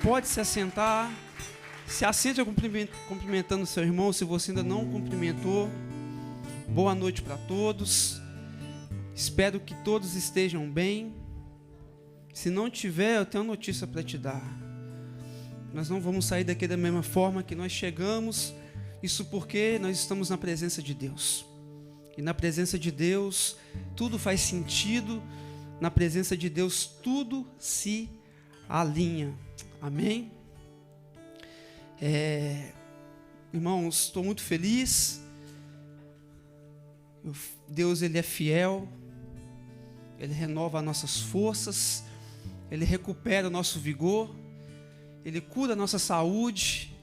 Pode se assentar. Se assente cumprimentando o seu irmão, se você ainda não cumprimentou. Boa noite para todos. Espero que todos estejam bem. Se não tiver, eu tenho uma notícia para te dar. Nós não vamos sair daqui da mesma forma que nós chegamos. Isso porque nós estamos na presença de Deus. E na presença de Deus, tudo faz sentido. Na presença de Deus, tudo se alinha. Amém? Irmãos, estou muito feliz. Deus, Ele é fiel. Ele renova as nossas forças. Ele recupera o nosso vigor. Ele cura a nossa saúde.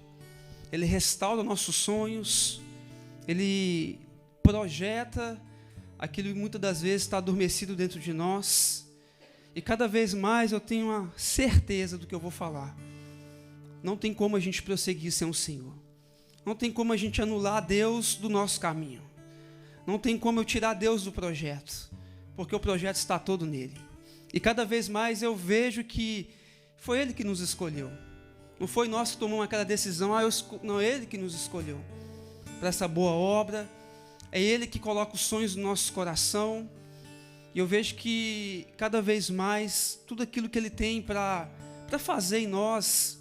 Ele restaura nossos sonhos. Ele projeta aquilo que muitas das vezes está adormecido dentro de nós. E cada vez mais eu tenho a certeza do que eu vou falar. Não tem como a gente prosseguir sem o Senhor. Não tem como a gente anular Deus do nosso caminho. Não tem como eu tirar Deus do projeto. Porque o projeto está todo nele. E cada vez mais eu vejo que foi Ele que nos escolheu. Não foi nós que tomamos aquela decisão. Não, é Ele que nos escolheu para essa boa obra. É Ele que coloca os sonhos no nosso coração. E eu vejo que cada vez mais tudo aquilo que Ele tem para fazer em nós,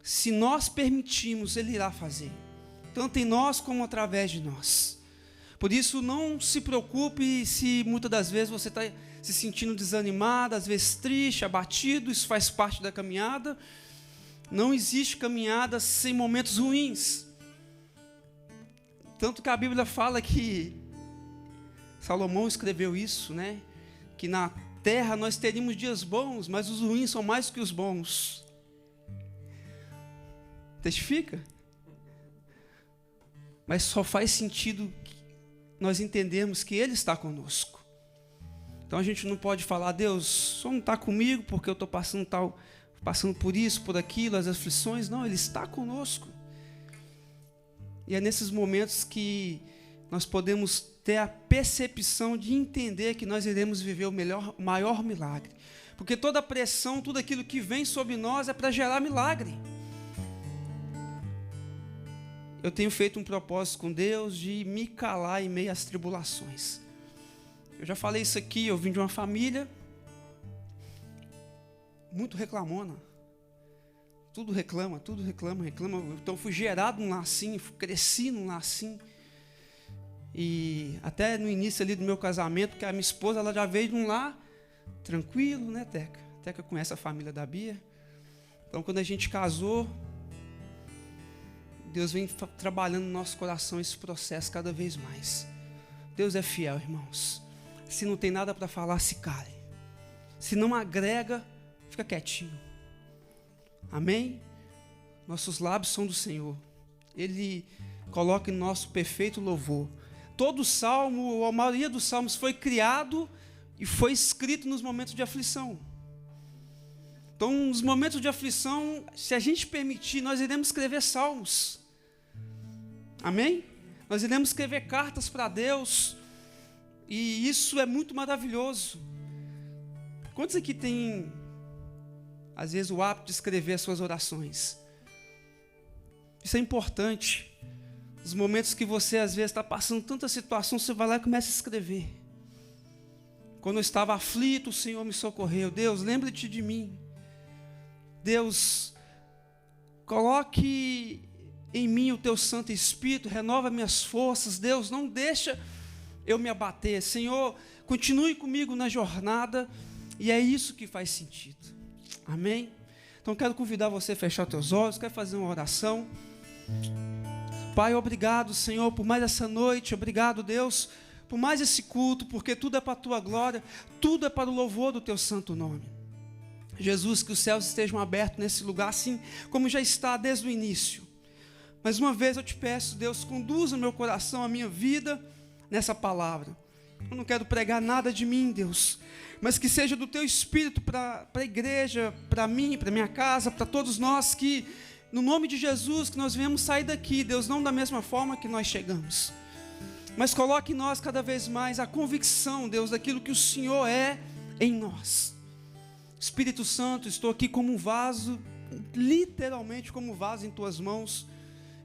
se nós permitirmos, Ele irá fazer. Tanto em nós como através de nós. Por isso, não se preocupe se muitas das vezes você está se sentindo desanimado, às vezes triste, abatido. Isso faz parte da caminhada. Não existe caminhada sem momentos ruins. Tanto que a Bíblia fala que Salomão escreveu isso, né? Que na terra nós teríamos dias bons, mas os ruins são mais que os bons. Testifica? Mas só faz sentido nós entendermos que Ele está conosco. Então a gente não pode falar, Deus, só não está comigo porque eu estou passando por isso, por aquilo, as aflições. Não, Ele está conosco. E é nesses momentos que nós podemos ter a percepção de entender que nós iremos viver o maior milagre. Porque toda pressão, tudo aquilo que vem sobre nós é para gerar milagre. Eu tenho feito um propósito com Deus de me calar em meio às tribulações. Eu já falei isso aqui, eu vim de uma família muito reclamona. Tudo reclama. Então fui gerado num lar assim, cresci num lar assim. E até no início ali do meu casamento, porque a minha esposa ela já veio de um lar tranquilo, né, Teca? Teca conhece a família da Bia. Então quando a gente casou, Deus vem trabalhando no nosso coração esse processo cada vez mais. Deus é fiel, irmãos. Se não tem nada para falar, se cale. Se não agrega, fica quietinho. Amém? Nossos lábios são do Senhor. Ele coloca em nosso perfeito louvor. Todo salmo, a maioria dos salmos foi criado e foi escrito nos momentos de aflição. Então, nos momentos de aflição, se a gente permitir, nós iremos escrever salmos. Amém? Nós iremos escrever cartas para Deus. E isso é muito maravilhoso. Quantos aqui têm, às vezes, o hábito de escrever as suas orações? Isso é importante. Os momentos que você, às vezes, está passando tanta situação, você vai lá e começa a escrever. Quando eu estava aflito, o Senhor me socorreu. Deus, lembre-te de mim. Deus, coloque em mim o Teu Santo Espírito, renova minhas forças. Deus, não deixa eu me abater. Senhor, continue comigo na jornada. E é isso que faz sentido. Amém? Então, quero convidar você a fechar os teus olhos. Quero fazer uma oração. Pai, obrigado, Senhor, por mais essa noite. Obrigado, Deus, por mais esse culto, porque tudo é para a Tua glória, tudo é para o louvor do Teu santo nome. Jesus, que os céus estejam abertos nesse lugar, assim como já está desde o início. Mais uma vez eu te peço, Deus, conduza o meu coração, a minha vida, nessa palavra. Eu não quero pregar nada de mim, Deus, mas que seja do Teu Espírito para a igreja, para mim, para minha casa, para todos nós, que no nome de Jesus, que nós venhamos sair daqui, Deus, não da mesma forma que nós chegamos, mas coloque em nós cada vez mais a convicção, Deus, daquilo que o Senhor é em nós. Espírito Santo, estou aqui como um vaso literalmente como vaso em tuas mãos.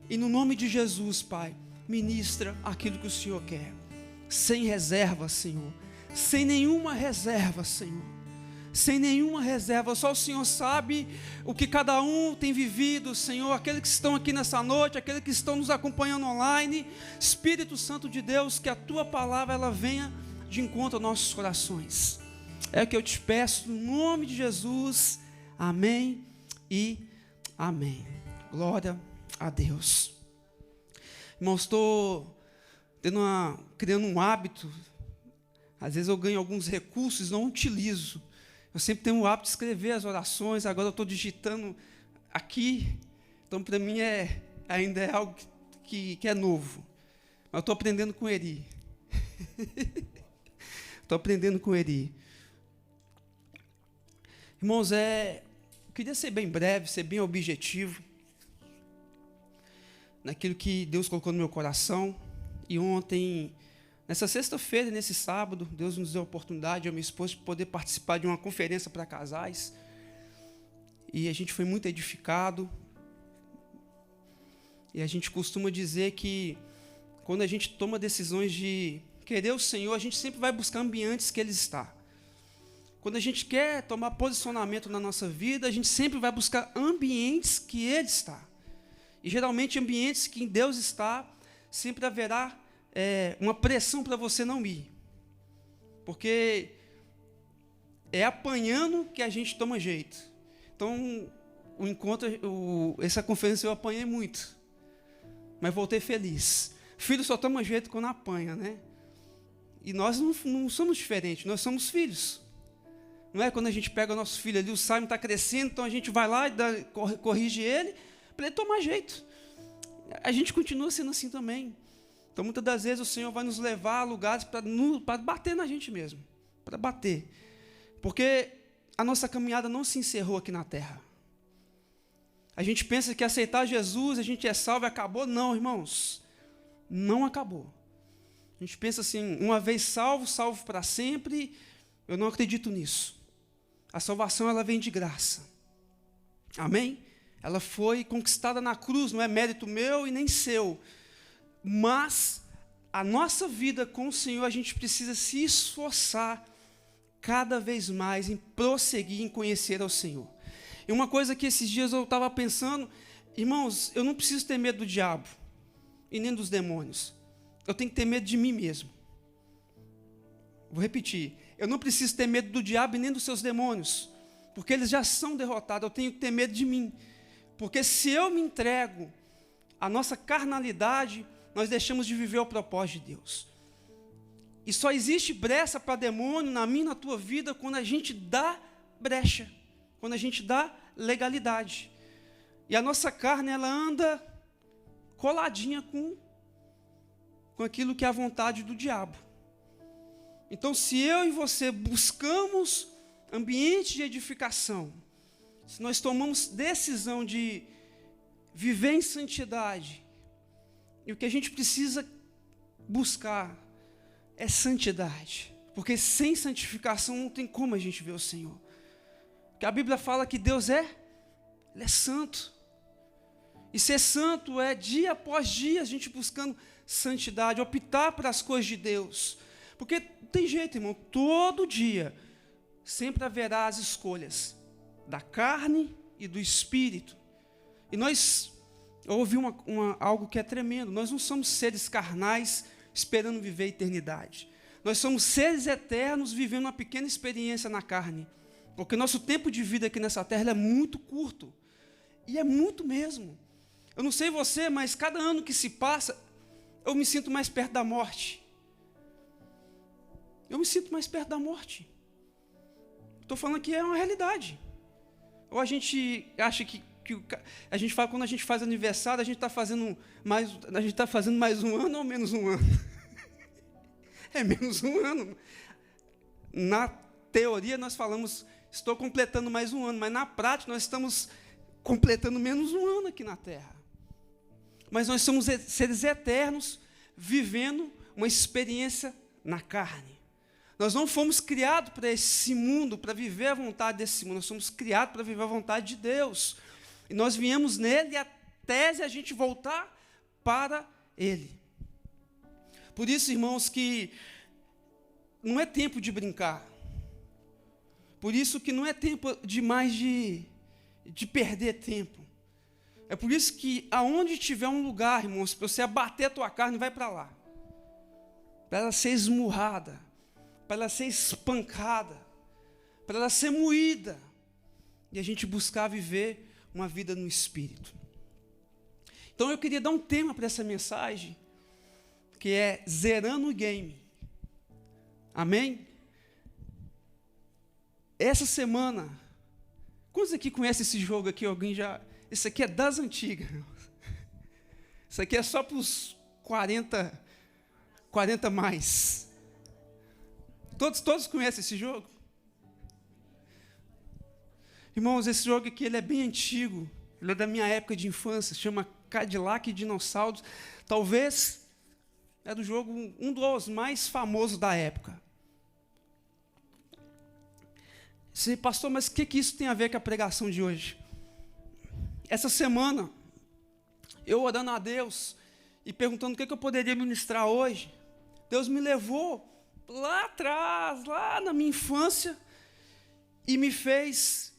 E no nome de Jesus, Pai, ministra aquilo que o Senhor quer. Sem reserva, Senhor. Sem nenhuma reserva, Senhor. Sem nenhuma reserva, só o Senhor sabe o que cada um tem vivido, Senhor, aqueles que estão aqui nessa noite, aqueles que estão nos acompanhando online. Espírito Santo de Deus, que a Tua palavra ela venha de encontro aos nossos corações. É o que eu te peço, no nome de Jesus, amém e amém. Glória a Deus. Irmãos, estou criando um hábito, às vezes eu ganho alguns recursos, não utilizo. Eu sempre tenho o hábito de escrever as orações, agora eu estou digitando aqui, então para mim ainda é algo que é novo. Mas eu estou aprendendo com Eri. Estou aprendendo com Eri. Irmãos, eu queria ser bem breve, ser bem objetivo naquilo que Deus colocou no meu coração. E ontem, nessa sexta-feira, nesse sábado, Deus nos deu a oportunidade, eu e minha esposa, de poder participar de uma conferência para casais. E a gente foi muito edificado. E a gente costuma dizer que quando a gente toma decisões de querer o Senhor, a gente sempre vai buscar ambientes que Ele está. Quando a gente quer tomar posicionamento na nossa vida, a gente sempre vai buscar ambientes que Ele está. E geralmente ambientes que em Deus está, sempre haverá uma pressão para você não ir. Porque é apanhando que a gente toma jeito. Então, essa conferência eu apanhei muito. Mas voltei feliz. Filho só toma jeito quando apanha, né? E nós não somos diferentes, nós somos filhos. Não é quando a gente pega o nosso filho ali, o Simon está crescendo, então a gente vai lá e corrige ele, para ele tomar jeito. A gente continua sendo assim também. Então, muitas das vezes, o Senhor vai nos levar a lugares para bater na gente mesmo. Para bater. Porque a nossa caminhada não se encerrou aqui na terra. A gente pensa que aceitar Jesus, a gente é salvo e acabou. Não, irmãos. Não acabou. A gente pensa assim, uma vez salvo, salvo para sempre. Eu não acredito nisso. A salvação, ela vem de graça. Amém? Ela foi conquistada na cruz, não é mérito meu e nem seu. Mas a nossa vida com o Senhor, a gente precisa se esforçar cada vez mais em prosseguir, em conhecer ao Senhor. E uma coisa que esses dias eu estava pensando, irmãos, eu não preciso ter medo do diabo e nem dos demônios. Eu tenho que ter medo de mim mesmo. Vou repetir. Eu não preciso ter medo do diabo e nem dos seus demônios, porque eles já são derrotados. Eu tenho que ter medo de mim. Porque se eu me entrego à nossa carnalidade, nós deixamos de viver o propósito de Deus. E só existe brecha para demônio na minha e na tua vida quando a gente dá brecha, quando a gente dá legalidade. E a nossa carne, ela anda coladinha com aquilo que é a vontade do diabo. Então, se eu e você buscamos ambiente de edificação, se nós tomamos decisão de viver em santidade, e o que a gente precisa buscar é santidade. Porque sem santificação não tem como a gente ver o Senhor. Porque a Bíblia fala que Deus Ele é santo. E ser santo é dia após dia a gente buscando santidade, optar para as coisas de Deus. Porque tem jeito, irmão, todo dia sempre haverá as escolhas da carne e do espírito. E eu ouvi algo que é tremendo. Nós não somos seres carnais esperando viver a eternidade. Nós somos seres eternos vivendo uma pequena experiência na carne. Porque nosso tempo de vida aqui nessa terra é muito curto. E é muito mesmo. Eu não sei você, mas cada ano que se passa, eu me sinto mais perto da morte. Eu me sinto mais perto da morte. Estou falando que é uma realidade. Ou a gente acha que a gente fala, quando a gente faz aniversário, a gente está fazendo mais um ano ou menos um ano? É menos um ano. Na teoria nós falamos, estou completando mais um ano, mas na prática nós estamos completando menos um ano aqui na Terra. Mas nós somos seres eternos, vivendo uma experiência na carne. Nós não fomos criados para esse mundo, para viver a vontade desse mundo, nós somos criados para viver a vontade de Deus. E nós viemos nele e a tese é a gente voltar para ele. Por isso, irmãos, que não é tempo de brincar. Por isso que não é tempo demais de perder tempo. É por isso que aonde tiver um lugar, irmãos, para você abater a tua carne, vai para lá. Para ela ser esmurrada, para ela ser espancada, para ela ser moída. E a gente buscar viver uma vida no Espírito. Então eu queria dar um tema para essa mensagem, que é zerando o game. Amém? Essa semana, quantos aqui conhecem esse jogo aqui? Alguém já... Isso aqui é das antigas. Isso aqui é só para os 40 mais. Todos conhecem esse jogo? Irmãos, esse jogo aqui ele é bem antigo. Ele é da minha época de infância. Se chama Cadillac e Dinossauros. Talvez é do jogo um dos mais famosos da época. Você, pastor, mas o que isso tem a ver com a pregação de hoje? Essa semana, eu orando a Deus e perguntando o que eu poderia ministrar hoje, Deus me levou lá atrás, lá na minha infância, e me fez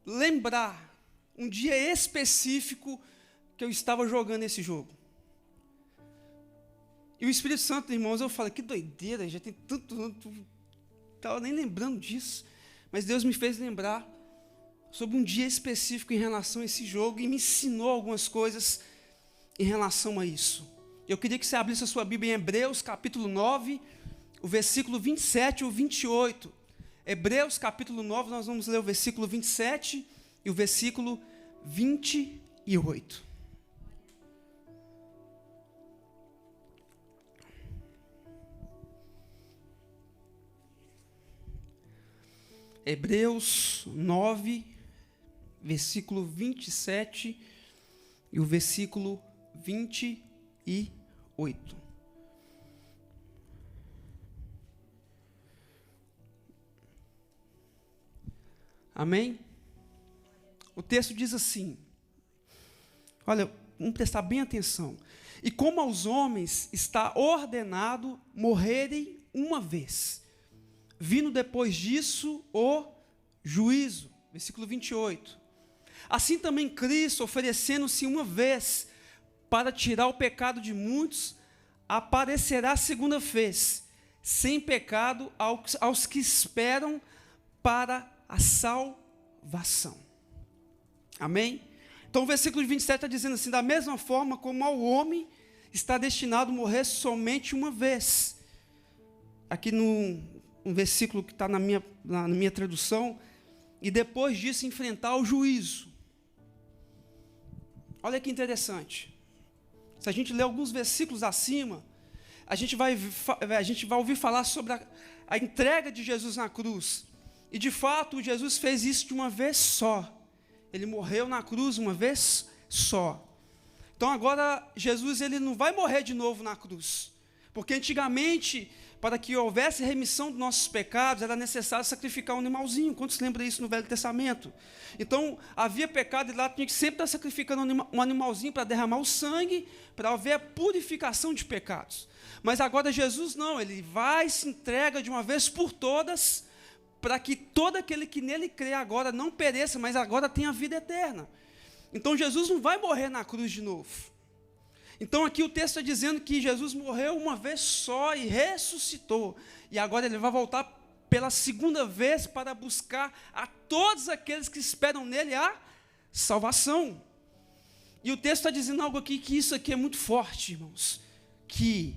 lembrar um dia específico que eu estava jogando esse jogo. E o Espírito Santo, irmãos, eu falei, que doideira, já tem tanto estava nem lembrando disso, mas Deus me fez lembrar sobre um dia específico em relação a esse jogo e me ensinou algumas coisas em relação a isso. Eu queria que você abrisse a sua Bíblia em Hebreus, capítulo 9, o versículo 27 ou 28. Hebreus, capítulo 9, nós vamos ler o versículo 27 e o versículo 28. Hebreus 9, versículo 27 e o versículo 28. Amém? O texto diz assim, olha, vamos prestar bem atenção. E como aos homens está ordenado morrerem uma vez, vindo depois disso o juízo. Versículo 28. Assim também Cristo, oferecendo-se uma vez para tirar o pecado de muitos, aparecerá segunda vez, sem pecado aos que esperam para a salvação. Amém? Então o versículo 27 está dizendo assim, da mesma forma como ao homem está destinado a morrer somente uma vez. Aqui um versículo que está na minha tradução, e depois disso enfrentar o juízo. Olha que interessante. Se a gente ler alguns versículos acima, a gente vai ouvir falar sobre a entrega de Jesus na cruz. E de fato, Jesus fez isso de uma vez só. Ele morreu na cruz uma vez só. Então agora, Jesus ele não vai morrer de novo na cruz. Porque antigamente, para que houvesse remissão dos nossos pecados, era necessário sacrificar um animalzinho. Quantos lembram isso no Velho Testamento? Então, havia pecado e lá tinha que sempre estar sacrificando um animalzinho para derramar o sangue, para haver a purificação de pecados. Mas agora Jesus não, ele vai e se entrega de uma vez por todas, para que todo aquele que nele crê agora não pereça, mas agora tenha vida eterna. Então Jesus não vai morrer na cruz de novo. Então aqui o texto está dizendo que Jesus morreu uma vez só e ressuscitou. E agora ele vai voltar pela segunda vez para buscar a todos aqueles que esperam nele a salvação. E o texto está dizendo algo aqui, que isso aqui é muito forte, irmãos. Que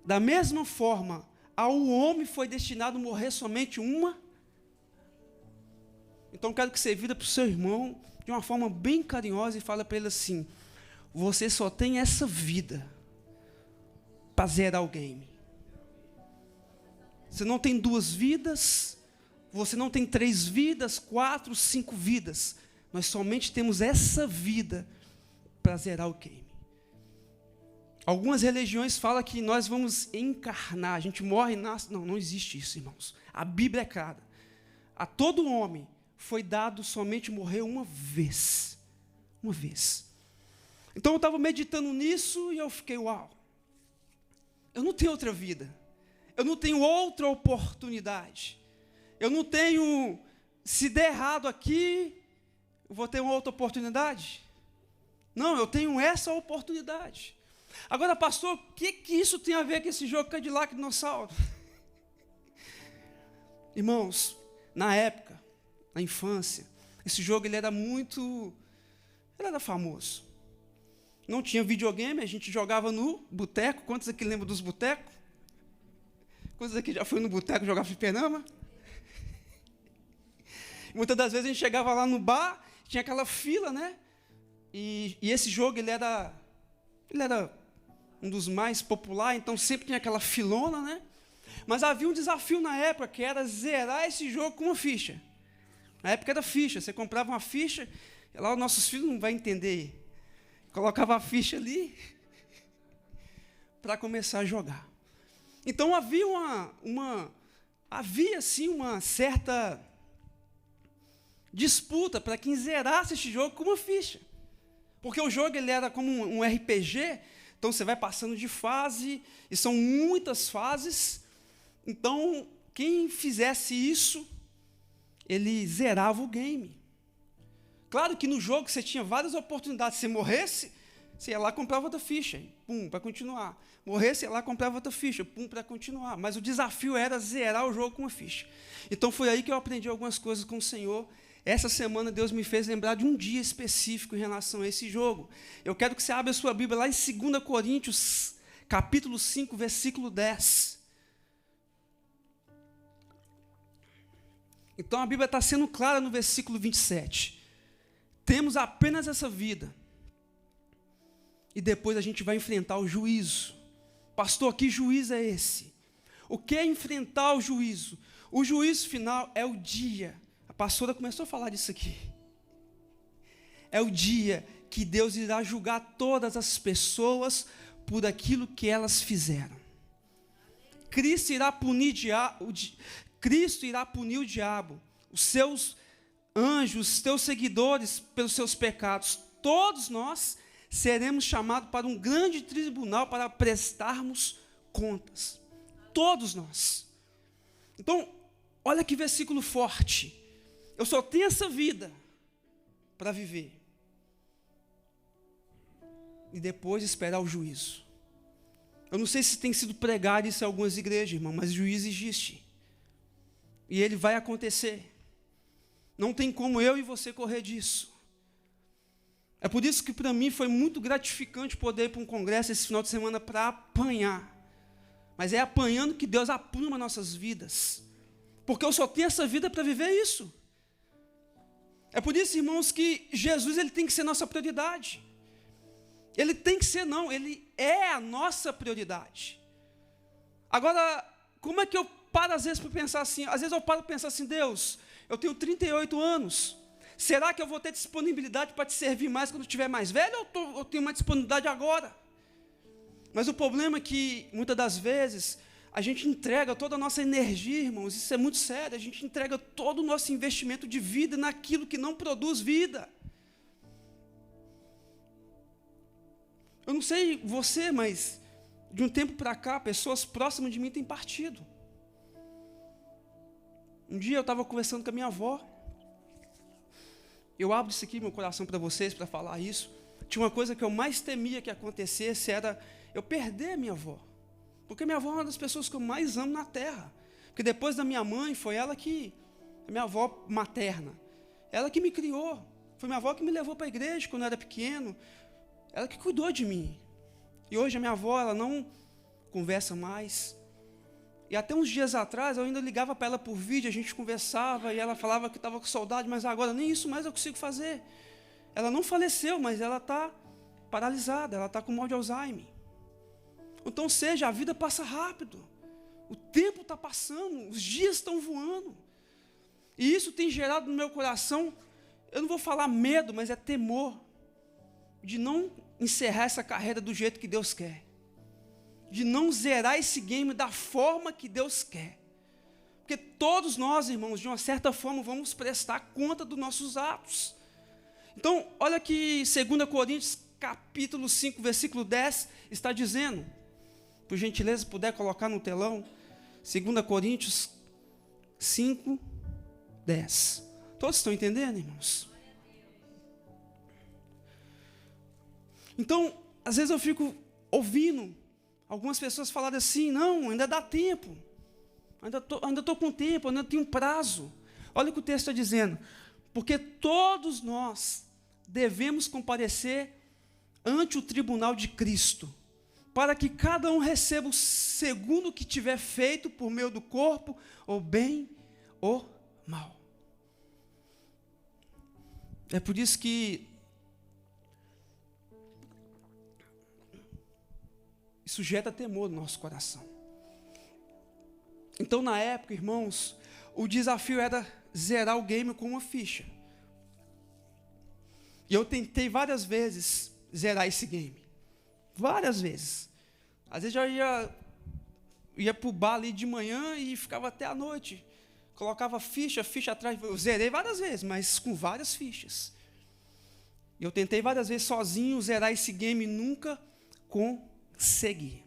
da mesma forma, ao homem foi destinado a morrer somente uma. Então quero que você vira para o seu irmão de uma forma bem carinhosa e fala para ele assim: você só tem essa vida para zerar o game. Você não tem 2 vidas, você não tem 3 vidas, 4, 5 vidas. Nós somente temos essa vida para zerar o game. Algumas religiões falam que nós vamos encarnar, a gente morre e nasce. Não, não existe isso, irmãos. A Bíblia é clara. A todo homem foi dado somente morrer uma vez. Uma vez. Então eu estava meditando nisso e eu fiquei, uau. Eu não tenho outra vida. Eu não tenho outra oportunidade. Eu não tenho, se der errado aqui, eu vou ter uma outra oportunidade? Não, eu tenho essa oportunidade. Agora, pastor, o que isso tem a ver com esse jogo Cadillac Dinossauro? Irmãos, na época, na infância, esse jogo ele era famoso. Não tinha videogame, a gente jogava no boteco. Quantos aqui lembram dos botecos? Quantos aqui já foi no boteco jogar fliperama? Muitas das vezes a gente chegava lá no bar, tinha aquela fila, né? E esse jogo ele era um dos mais populares, então sempre tinha aquela filona, né? Mas havia um desafio na época, que era zerar esse jogo com uma ficha. Na época era ficha, você comprava uma ficha, e lá os nossos filhos não vão entender. Colocava a ficha ali para começar a jogar. Então havia assim uma certa disputa para quem zerasse esse jogo com uma ficha. Porque o jogo ele era como um RPG, então você vai passando de fase, e são muitas fases. Então, quem fizesse isso, ele zerava o game. Claro que no jogo você tinha várias oportunidades. Se você morresse, você ia lá e comprava outra ficha, pum, para continuar. Morresse, ia lá e comprava outra ficha, pum, para continuar. Mas o desafio era zerar o jogo com uma ficha. Então foi aí que eu aprendi algumas coisas com o Senhor. Essa semana Deus me fez lembrar de um dia específico em relação a esse jogo. Eu quero que você abra a sua Bíblia lá em 2 Coríntios, capítulo 5, versículo 10. Então a Bíblia está sendo clara no versículo 27. Temos apenas essa vida. E depois a gente vai enfrentar o juízo. Pastor, que juízo é esse? O que é enfrentar o juízo? O juízo final é o dia. A pastora começou a falar disso aqui. É o dia que Deus irá julgar todas as pessoas por aquilo que elas fizeram. Cristo irá punir o diabo, os seus anjos, os teus seguidores pelos seus pecados. Todos nós seremos chamados para um grande tribunal para prestarmos contas. Todos nós. Então, olha que versículo forte. Eu só tenho essa vida para viver. E depois esperar o juízo. Eu não sei se tem sido pregado isso em algumas igrejas, irmão, mas o juízo existe. E ele vai acontecer. Não tem como eu e você correr disso. É por isso que para mim foi muito gratificante poder ir para um congresso esse final de semana para apanhar. Mas é apanhando que Deus apruma nossas vidas. Porque eu só tenho essa vida para viver isso. É por isso, irmãos, que Jesus ele tem que ser nossa prioridade. Ele tem que ser, não, ele é a nossa prioridade. Agora, como é que eu paro às vezes para pensar assim? Às vezes eu paro para pensar assim, Deus, eu tenho 38 anos. Será que eu vou ter disponibilidade para te servir mais quando eu estiver mais velho? Ou eu tenho uma disponibilidade agora? Mas o problema é que, muitas das vezes, a gente entrega toda a nossa energia, irmãos, isso é muito sério, a gente entrega todo o nosso investimento de vida naquilo que não produz vida. Eu não sei você, mas de um tempo para cá, pessoas próximas de mim têm partido. Um dia eu estava conversando com a minha avó. Eu abro isso aqui, meu coração, para vocês, para falar isso. Tinha uma coisa que eu mais temia que acontecesse, era eu perder a minha avó. Porque minha avó é uma das pessoas que eu mais amo na terra. Porque depois da minha mãe, foi ela que, a minha avó materna, ela que me criou. Foi minha avó que me levou para a igreja quando eu era pequeno. Ela que cuidou de mim. E hoje a minha avó, ela não conversa mais. E até uns dias atrás, eu ainda ligava para ela por vídeo, a gente conversava, e ela falava que estava com saudade, mas agora nem isso mais eu consigo fazer. Ela não faleceu, mas ela está paralisada, ela está com mal de Alzheimer. Então, seja, a vida passa rápido. O tempo está passando, os dias estão voando. E isso tem gerado no meu coração, eu não vou falar medo, mas é temor. De não encerrar essa carreira do jeito que Deus quer. De não zerar esse game da forma que Deus quer. Porque todos nós, irmãos, de uma certa forma, vamos prestar conta dos nossos atos. Então, olha que 2 Coríntios, capítulo 5, versículo 10, está dizendo, por gentileza, puder colocar no telão, 2 Coríntios 5, 10. Todos estão entendendo, irmãos? Então, às vezes eu fico ouvindo algumas pessoas falarem assim, não, ainda dá tempo, ainda estou com tempo, ainda tenho prazo. Olha o que o texto está dizendo, porque todos nós devemos comparecer ante o tribunal de Cristo, para que cada um receba o segundo o que tiver feito por meio do corpo, ou bem ou mal. É por isso que isso gera temor no nosso coração. Então, na época, irmãos, o desafio era zerar o game com uma ficha. E eu tentei várias vezes zerar esse game. Várias vezes. Às vezes eu ia para o bar ali de manhã e ficava até a noite. Colocava ficha atrás. Eu zerei várias vezes, mas com várias fichas. Eu tentei várias vezes sozinho zerar esse game e nunca consegui.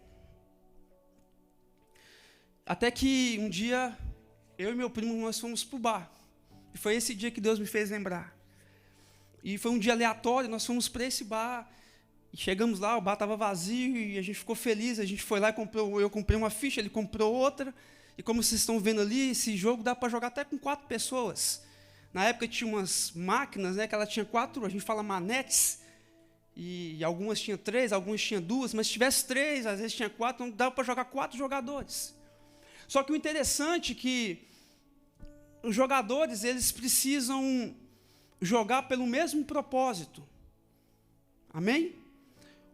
Até que um dia, eu e meu primo, nós fomos para o bar. E foi esse dia que Deus me fez lembrar. E foi um dia aleatório, nós fomos para esse bar. E chegamos lá, o bar estava vazio e a gente ficou feliz. A gente foi lá e eu comprei uma ficha, ele comprou outra. E como vocês estão vendo ali, esse jogo dá para jogar até com 4 pessoas. Na época tinha umas máquinas, né, que ela tinha 4, a gente fala manetes. E algumas tinham 3, algumas tinham 2, mas se tivesse 3, às vezes tinha 4, então dava para jogar 4 jogadores. Só que o interessante é que os jogadores, eles precisam jogar pelo mesmo propósito. Amém?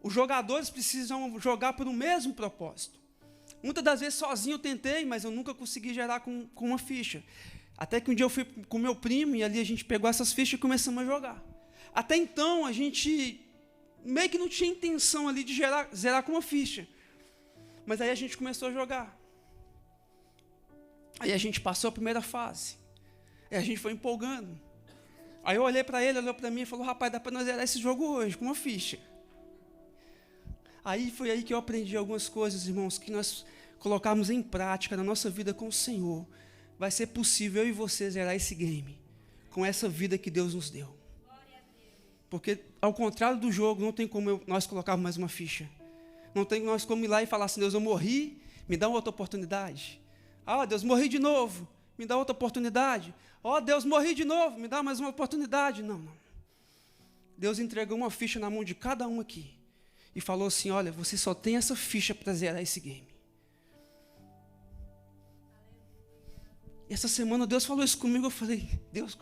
Os jogadores precisam jogar pelo mesmo propósito. Muitas das vezes sozinho eu tentei, mas eu nunca consegui gerar com uma ficha. Até que um dia eu fui com meu primo e ali a gente pegou essas fichas e começamos a jogar. Até então a gente meio que não tinha intenção ali de zerar com uma ficha. Mas aí a gente começou a jogar. Aí a gente passou a primeira fase. Aí a gente foi empolgando. Aí eu olhei para ele, olhou para mim e falou, rapaz, dá para nós zerar esse jogo hoje, com uma ficha. Aí foi aí que eu aprendi algumas coisas, irmãos, que nós colocarmos em prática na nossa vida com o Senhor. Vai ser possível eu e você zerar esse game, com essa vida que Deus nos deu. Porque, ao contrário do jogo, não tem como nós colocarmos mais uma ficha. Não tem nós como ir lá e falar assim, Deus, eu morri, me dá uma outra oportunidade. Ah, Deus, morri de novo, me dá outra oportunidade. Ó, Deus, morri de novo, me dá mais uma oportunidade. Não. Deus entregou uma ficha na mão de cada um aqui. E falou assim, olha, você só tem essa ficha para zerar esse game. E essa semana Deus falou isso comigo, eu falei, Deus,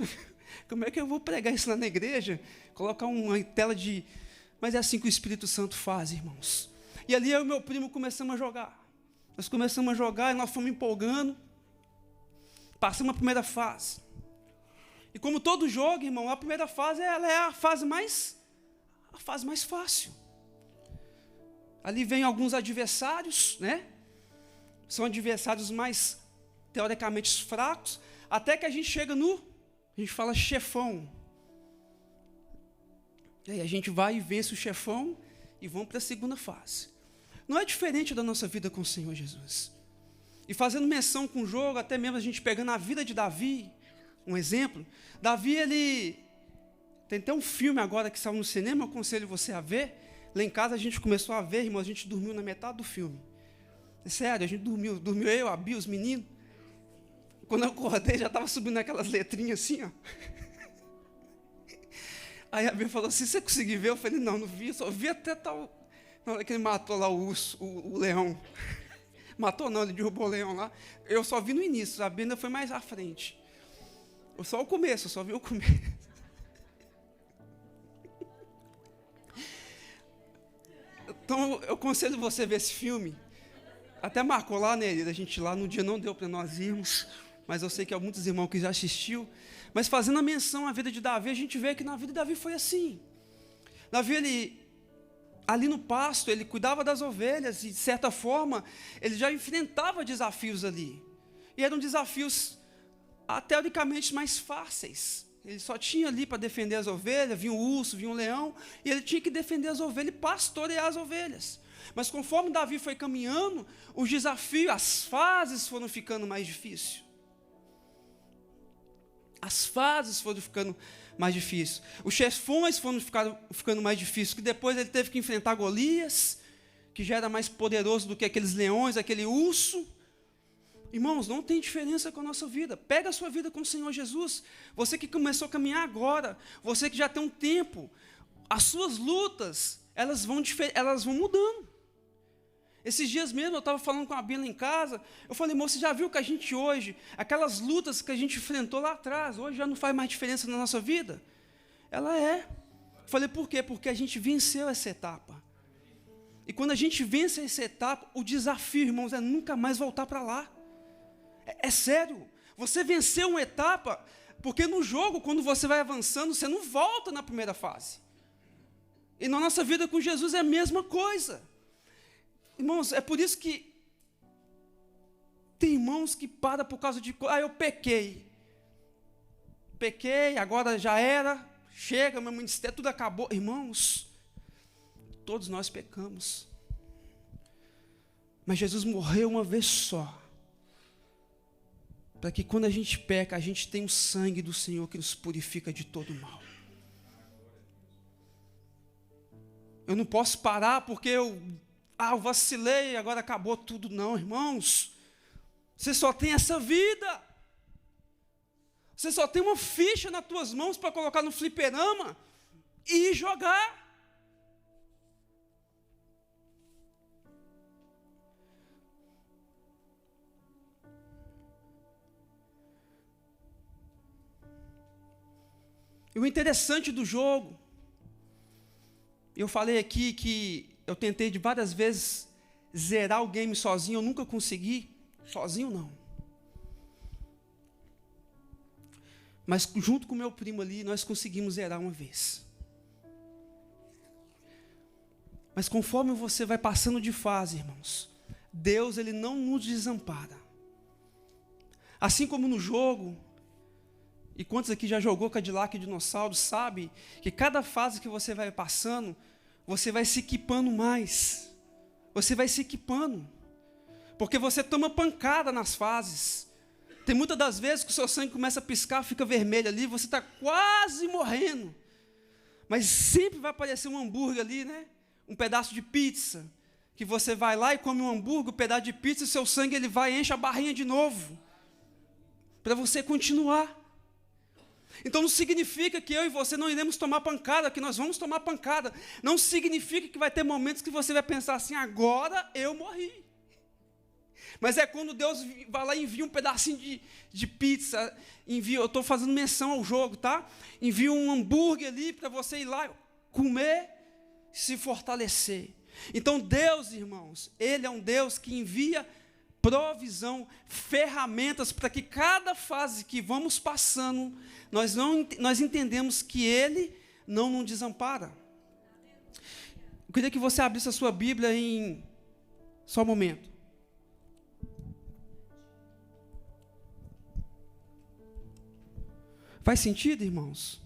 como é que eu vou pregar isso lá na igreja? Colocar uma tela de... Mas é assim que o Espírito Santo faz, irmãos. E ali eu e meu primo começamos a jogar. Nós começamos a jogar e nós fomos empolgando. Passamos a primeira fase. E como todo jogo, irmão, a primeira fase ela é a fase mais fácil. Ali vem alguns adversários, né? São adversários mais, teoricamente, fracos, até que a gente chega a gente fala chefão. E aí a gente vai e vence o chefão e vamos para a segunda fase. Não é diferente da nossa vida com o Senhor Jesus. E fazendo menção com o jogo, até mesmo a gente pegando a vida de Davi, um exemplo. Davi, ele... Tem até um filme agora que saiu no cinema, eu aconselho você a ver. Lá em casa a gente começou a ver, irmão, a gente dormiu na metade do filme. É sério, a gente dormiu eu, a Bia, os meninos. Quando eu acordei, já estava subindo aquelas letrinhas assim, ó. Aí a Bia falou assim, você conseguiu ver? Eu falei, não vi, só vi até tal... Na hora que ele matou lá o urso, o leão. Matou não, ele derrubou o leão lá. Eu só vi no início, a Bia ainda foi mais à frente. Só o começo, eu só vi o começo. Então, eu aconselho você a ver esse filme. Até marcou lá, né? A gente lá no dia não deu para nós irmos, mas eu sei que há muitos irmãos que já assistiu. Mas fazendo a menção à vida de Davi, a gente vê que na vida de Davi foi assim. Davi, ele, ali no pasto, ele cuidava das ovelhas e, de certa forma, ele já enfrentava desafios ali. E eram desafios, teoricamente, mais fáceis. Ele só tinha ali para defender as ovelhas, vinha um urso, vinha um leão, e ele tinha que defender as ovelhas e pastorear as ovelhas. Mas conforme Davi foi caminhando, os desafios, as fases foram ficando mais difíceis. As fases foram ficando mais difíceis. Os chefões foram ficando mais difíceis, que depois ele teve que enfrentar Golias, que já era mais poderoso do que aqueles leões, aquele urso. Irmãos, não tem diferença com a nossa vida. Pega a sua vida com o Senhor Jesus. Você que começou a caminhar agora, você que já tem um tempo, as suas lutas, elas vão mudando. Esses dias mesmo eu estava falando com a Bíblia em casa, eu falei, moço, você já viu que a gente hoje, aquelas lutas que a gente enfrentou lá atrás, hoje já não faz mais diferença na nossa vida? Ela é. Eu falei, por quê? Porque a gente venceu essa etapa. E quando a gente vence essa etapa, o desafio, irmãos, é nunca mais voltar para lá. É sério, você venceu uma etapa, porque no jogo, quando você vai avançando, você não volta na primeira fase. E na nossa vida com Jesus é a mesma coisa. Irmãos, é por isso que tem irmãos que param por causa de... eu pequei, agora já era, chega, meu ministério, tudo acabou. Irmãos, todos nós pecamos. Mas Jesus morreu uma vez só, para que quando a gente peca, a gente tem o sangue do Senhor que nos purifica de todo mal. Eu não posso parar porque eu vacilei, agora acabou tudo. Não, irmãos. Você só tem essa vida. Você só tem uma ficha nas tuas mãos para colocar no fliperama e jogar. E o interessante do jogo, eu falei aqui que eu tentei de várias vezes zerar o game sozinho, eu nunca consegui, sozinho não. Mas junto com o meu primo ali, nós conseguimos zerar uma vez. Mas conforme você vai passando de fase, irmãos, Deus, Ele não nos desampara. Assim como no jogo, e quantos aqui já jogou Cadillac e Dinossauro, sabe que cada fase que você vai passando, você vai se equipando mais. Você vai se equipando. Porque você toma pancada nas fases. Tem muitas das vezes que o seu sangue começa a piscar, fica vermelho ali, você está quase morrendo. Mas sempre vai aparecer um hambúrguer ali, né? Um pedaço de pizza. Que você vai lá e come um hambúrguer, um pedaço de pizza, e seu sangue ele vai e enche a barrinha de novo. Para você continuar. Então não significa que eu e você não iremos tomar pancada, que nós vamos tomar pancada. Não significa que vai ter momentos que você vai pensar assim, agora eu morri. Mas é quando Deus vai lá e envia um pedacinho de pizza, eu estou fazendo menção ao jogo, tá? Envia um hambúrguer ali para você ir lá comer, se fortalecer. Então Deus, irmãos, Ele é um Deus que envia provisão, ferramentas para que cada fase que vamos passando, nós entendemos que Ele não nos desampara. Eu queria que você abrisse a sua Bíblia em... Só um momento. Faz sentido, irmãos?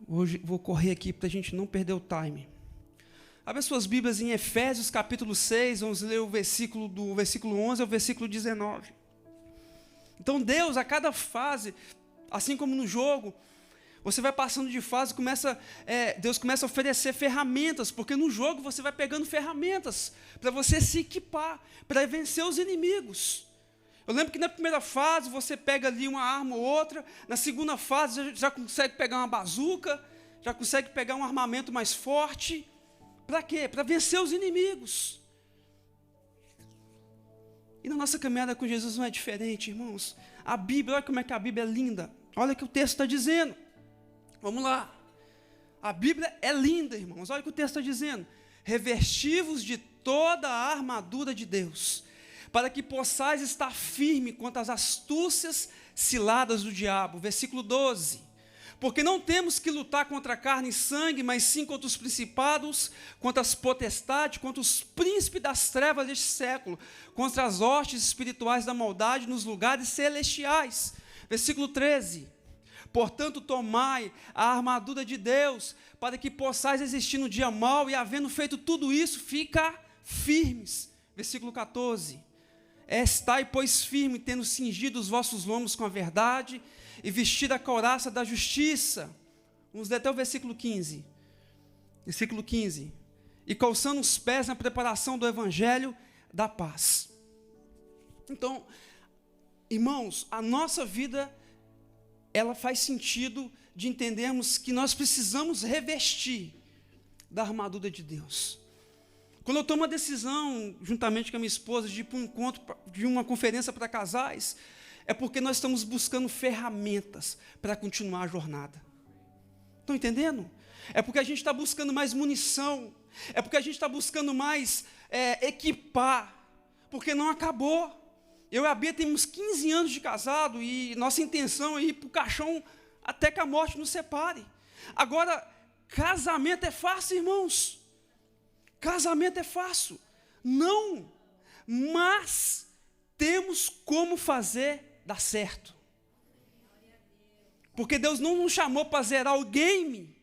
Hoje vou correr aqui para a gente não perder o time. Abre as suas Bíblias em Efésios capítulo 6, vamos ler o versículo do versículo 11 ao versículo 19. Então Deus, a cada fase, assim como no jogo, você vai passando de fase, Deus começa a oferecer ferramentas, porque no jogo você vai pegando ferramentas para você se equipar, para vencer os inimigos. Eu lembro que na primeira fase você pega ali uma arma ou outra, na segunda fase já consegue pegar uma bazuca, já consegue pegar um armamento mais forte. Para quê? Para vencer os inimigos. E na nossa caminhada com Jesus não é diferente, irmãos. A Bíblia, olha como é que a Bíblia é linda. Olha o que o texto está dizendo. Vamos lá. A Bíblia é linda, irmãos. Olha o que o texto está dizendo. Revesti-vos de toda a armadura de Deus, para que possais estar firme contra as astúcias ciladas do diabo. Versículo 12. Porque não temos que lutar contra carne e sangue, mas sim contra os principados, contra as potestades, contra os príncipes das trevas deste século, contra as hostes espirituais da maldade nos lugares celestiais. Versículo 13. Portanto, tomai a armadura de Deus, para que possais resistir no dia mau, e havendo feito tudo isso, ficar firmes. Versículo 14. Estai, pois, firme, tendo cingido os vossos lombos com a verdade, e vestida a couraça da justiça. Vamos ler até o versículo 15. Versículo 15. E calçando os pés na preparação do evangelho da paz. Então, irmãos, a nossa vida, ela faz sentido de entendermos que nós precisamos revestir da armadura de Deus. Quando eu tomo a decisão, juntamente com a minha esposa, de ir para um encontro, de uma conferência para casais, é porque nós estamos buscando ferramentas para continuar a jornada. Estão entendendo? É porque a gente está buscando mais munição, é porque a gente está buscando mais equipar, porque não acabou. Eu e a Bia temos 15 anos de casado e nossa intenção é ir para o caixão até que a morte nos separe. Agora, casamento é fácil, irmãos? Casamento é fácil? Não, mas temos como fazer dar certo. Porque Deus não nos chamou para zerar o game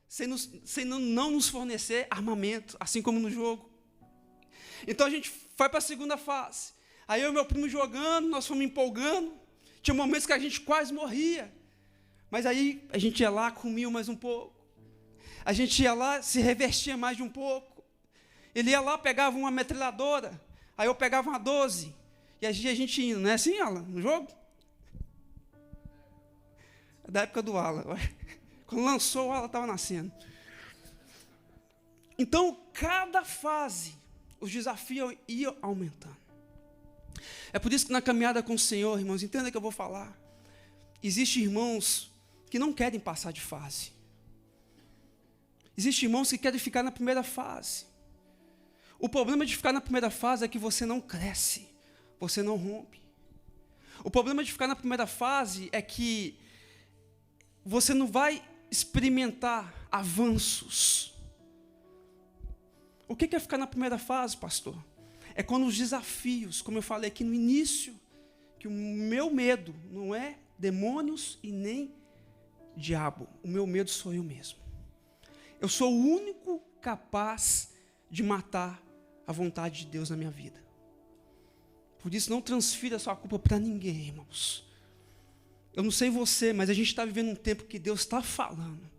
sem não nos fornecer armamento, assim como no jogo. Então a gente vai para a segunda fase. Aí eu e meu primo jogando, nós fomos empolgando. Tinha momentos que a gente quase morria. Mas aí a gente ia lá, comia mais um pouco. A gente ia lá, se revestia mais de um pouco. Ele ia lá, pegava uma metralhadora. Aí eu pegava uma 12. E a gente indo, não é assim, Alan, no jogo? É da época do Alan. Quando lançou, o Alan estava nascendo. Então, cada fase, os desafios iam aumentando. É por isso que na caminhada com o Senhor, irmãos, entenda que eu vou falar. Existem irmãos que não querem passar de fase. Existem irmãos que querem ficar na primeira fase. O problema de ficar na primeira fase é que você não cresce. Você não rompe. O problema de ficar na primeira fase é que você não vai experimentar avanços. O que é ficar na primeira fase, pastor? É quando os desafios, como eu falei aqui no início, que o meu medo não é demônios e nem diabo. O meu medo sou eu mesmo. Eu sou o único capaz de matar a vontade de Deus na minha vida. Por isso, não transfira a sua culpa para ninguém, irmãos. Eu não sei você, mas a gente está vivendo um tempo que Deus está falando,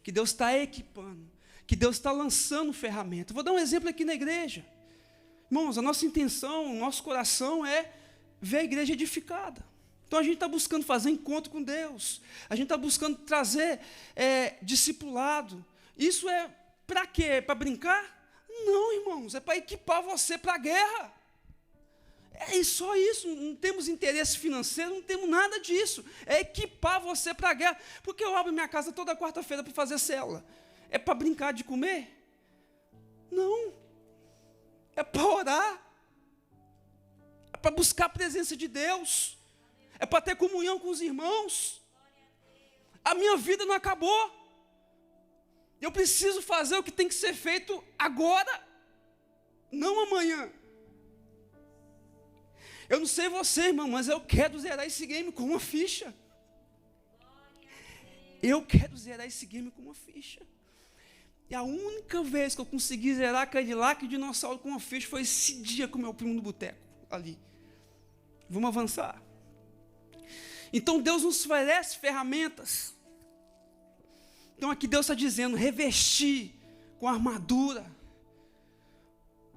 que Deus está equipando, que Deus está lançando ferramentas. Vou dar um exemplo aqui na igreja. Irmãos, a nossa intenção, o nosso coração é ver a igreja edificada. Então, a gente está buscando fazer encontro com Deus. A gente está buscando trazer discipulado. Isso é para quê? Para brincar? Não, irmãos, é para equipar você para a guerra. É só isso, não temos interesse financeiro, não temos nada disso. É equipar você para a guerra. Porque eu abro minha casa toda quarta-feira para fazer célula. É para brincar de comer? Não. É para orar. É para buscar a presença de Deus. É para ter comunhão com os irmãos. A minha vida não acabou. Eu preciso fazer o que tem que ser feito agora, não amanhã. Eu não sei você, irmão, mas eu quero zerar esse game com uma ficha. Eu quero zerar esse game com uma ficha. E a única vez que eu consegui zerar Cadillac e Dinossauro com uma ficha foi esse dia com meu primo no boteco, ali. Vamos avançar. Então Deus nos oferece ferramentas. Então aqui Deus está dizendo, revestir com armadura.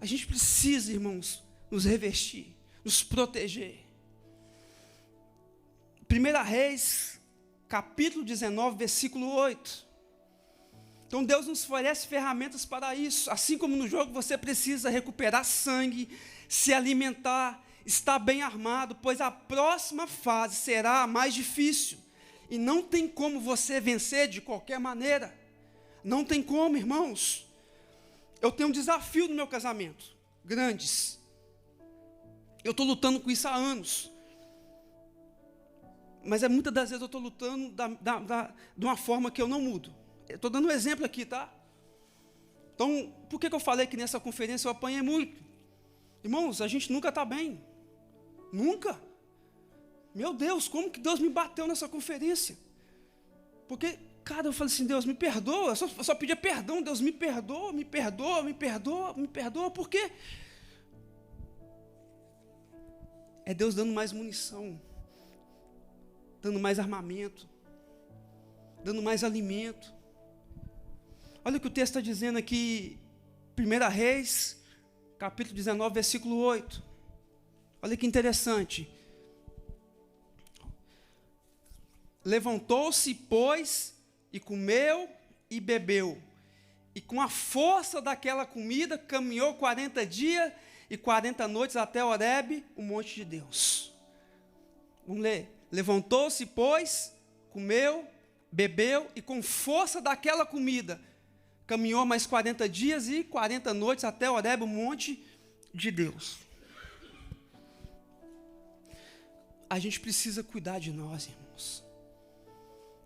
A gente precisa, irmãos, nos revestir, nos proteger. 1 Reis, capítulo 19, versículo 8. Então Deus nos oferece ferramentas para isso. Assim como no jogo você precisa recuperar sangue, se alimentar, estar bem armado, pois a próxima fase será a mais difícil. E não tem como você vencer de qualquer maneira. Não tem como, irmãos. Eu tenho um desafio no meu casamento, grandes. Eu estou lutando com isso há anos. Mas muitas das vezes eu estou lutando de uma forma que eu não mudo. Estou dando um exemplo aqui, tá? Então, por que eu falei que nessa conferência eu apanhei muito? Irmãos, a gente nunca está bem. Nunca. Meu Deus, como que Deus me bateu nessa conferência? Porque, cara, eu falei assim, Deus, me perdoa. Eu só pedia perdão, Deus, me perdoa, me perdoa, me perdoa, me perdoa. Por quê? É Deus dando mais munição, dando mais armamento, dando mais alimento. Olha o que o texto está dizendo aqui, 1 Reis, capítulo 19, versículo 8. Olha que interessante. Levantou-se, pois, e comeu e bebeu. E com a força daquela comida, caminhou 40 dias e 40 noites até Horebe, o monte de Deus. Vamos ler. Levantou-se, pois, comeu, bebeu, e com força daquela comida, caminhou mais 40 dias e 40 noites até Horebe, o monte de Deus. A gente precisa cuidar de nós, irmãos.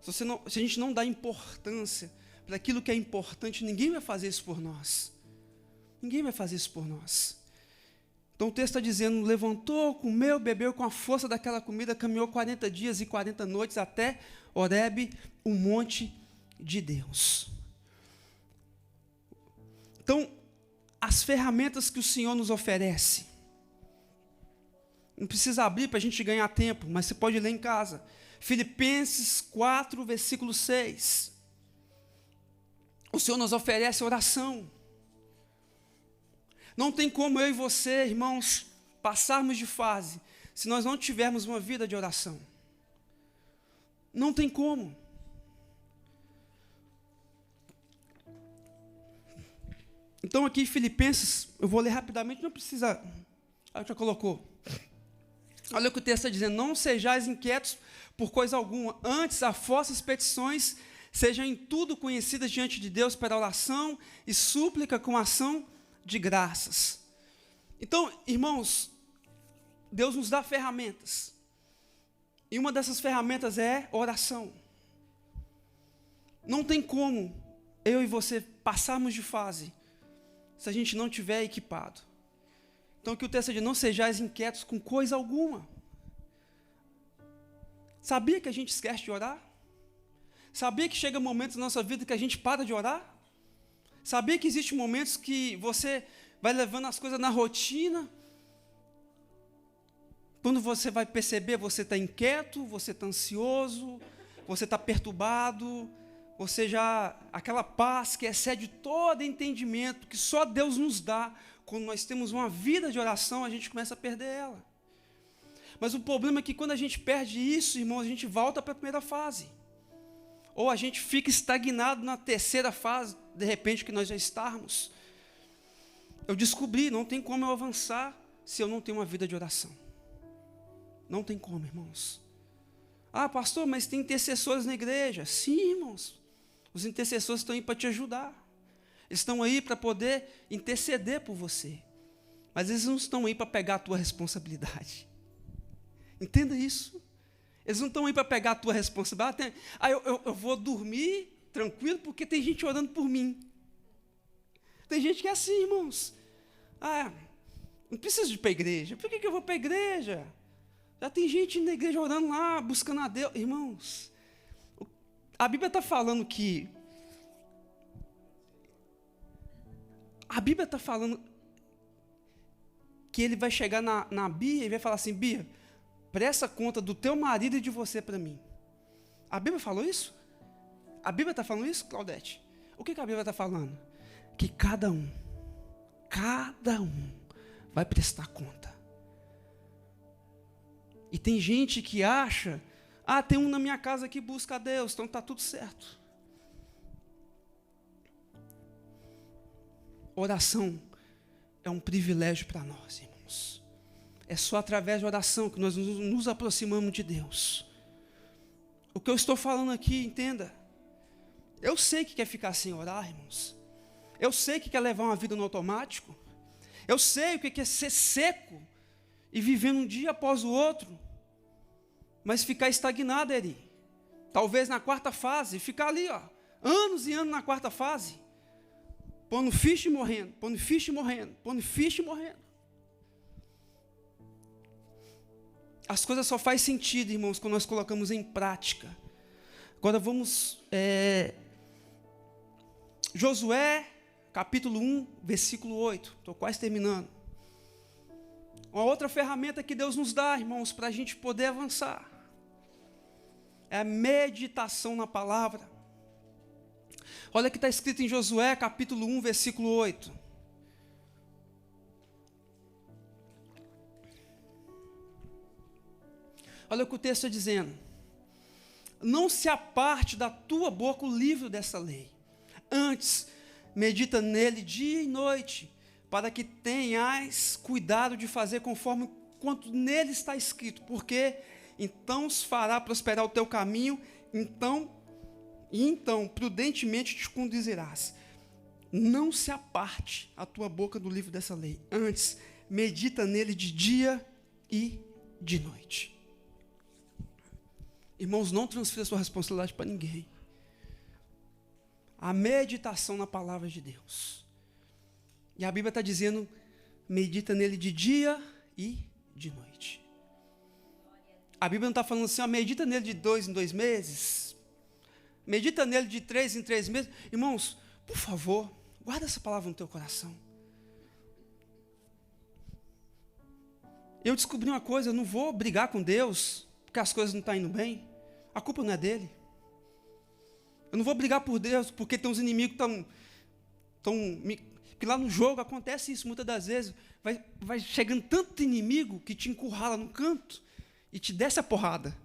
Se a gente não dá importância para aquilo que é importante, ninguém vai fazer isso por nós. Ninguém vai fazer isso por nós. Então o texto está dizendo, levantou, comeu, bebeu, com a força daquela comida, caminhou 40 dias e 40 noites até Horebe, o monte de Deus. Então, as ferramentas que o Senhor nos oferece, não precisa abrir para a gente ganhar tempo, mas você pode ler em casa. Filipenses 4, versículo 6. O Senhor nos oferece oração. Não tem como eu e você, irmãos, passarmos de fase se nós não tivermos uma vida de oração. Não tem como. Então aqui em Filipenses, eu vou ler rapidamente, não precisa... já colocou. Olha o que o texto está dizendo, não sejais inquietos por coisa alguma, antes as vossas petições sejam em tudo conhecidas diante de Deus pela oração e súplica com ação de graças. Então, irmãos, Deus nos dá ferramentas, e uma dessas ferramentas é oração. Não tem como eu e você passarmos de fase se a gente não tiver equipado. Então aqui o texto diz, não sejais inquietos com coisa alguma. Sabia que a gente esquece de orar? Sabia que chega momentos na nossa vida que a gente para de orar? Sabia que existem momentos que você vai levando as coisas na rotina? Quando você vai perceber, você está inquieto, você está ansioso, você está perturbado, você já, aquela paz que excede todo entendimento, que só Deus nos dá, quando nós temos uma vida de oração, a gente começa a perder ela. Mas o problema é que quando a gente perde isso, irmãos, a gente volta para a primeira fase. Ou a gente fica estagnado na terceira fase, de repente, que nós já estamos. Eu descobri, não tem como eu avançar se eu não tenho uma vida de oração. Não tem como, irmãos. Ah, pastor, mas tem intercessores na igreja. Sim, irmãos. Os intercessores estão aí para te ajudar. Eles estão aí para poder interceder por você. Mas eles não estão aí para pegar a tua responsabilidade. Entenda isso. Eles não estão aí para pegar a tua responsabilidade. Eu vou dormir tranquilo porque tem gente orando por mim. Tem gente que é assim, irmãos. Ah, não preciso de ir para a igreja. Por que eu vou para a igreja? Já tem gente na igreja orando lá, buscando a Deus. Irmãos, a Bíblia está falando que... A Bíblia está falando que ele vai chegar na Bia e vai falar assim, Bia, presta conta do teu marido e de você para mim. A Bíblia falou isso? A Bíblia está falando isso, Claudete? O que a Bíblia está falando? Que cada um vai prestar conta. E tem gente que acha, tem um na minha casa que busca a Deus, então está tudo certo. Oração é um privilégio para nós, irmãos. É só através da oração que nós nos aproximamos de Deus. O que eu estou falando aqui, entenda. Eu sei que quer ficar sem orar, irmãos. Eu sei que quer levar uma vida no automático. Eu sei o que quer ser seco e vivendo um dia após o outro. mas ficar estagnado, Eri. Talvez na quarta fase, ficar ali, ó, anos e anos na quarta fase, pondo ficha e morrendo, pondo ficha e morrendo, pondo ficha e morrendo. As coisas só fazem sentido, irmãos, quando nós colocamos em prática. Agora vamos, Josué, capítulo 1, versículo 8. Estou quase terminando. Uma outra ferramenta que Deus nos dá, irmãos, para a gente poder avançar, é a meditação na palavra. Olha o que está escrito em Josué, capítulo 1, versículo 8. Olha o que o texto está dizendo. Não se aparte da tua boca o livro dessa lei. Antes, medita nele dia e noite, para que tenhas cuidado de fazer conforme quanto nele está escrito, porque então fará prosperar o teu caminho, então prudentemente te conduzirás. Não se aparte a tua boca do livro dessa lei. Antes, medita nele de dia e de noite. Irmãos, não transfira sua responsabilidade para ninguém. A meditação na palavra de Deus. E a Bíblia está dizendo, medita nele de dia e de noite. A Bíblia não está falando assim, ó, medita nele de 2 em 2 meses. Medita nele de 3 em 3 meses. Irmãos, por favor, guarda essa palavra no teu coração. Eu descobri uma coisa, eu não vou brigar com Deus, porque as coisas não estão indo bem. A culpa não é dele. Eu não vou brigar por Deus, porque tem uns inimigos que lá no jogo acontece isso muitas das vezes. Vai chegando tanto inimigo que te encurrala no canto e te desce a porrada.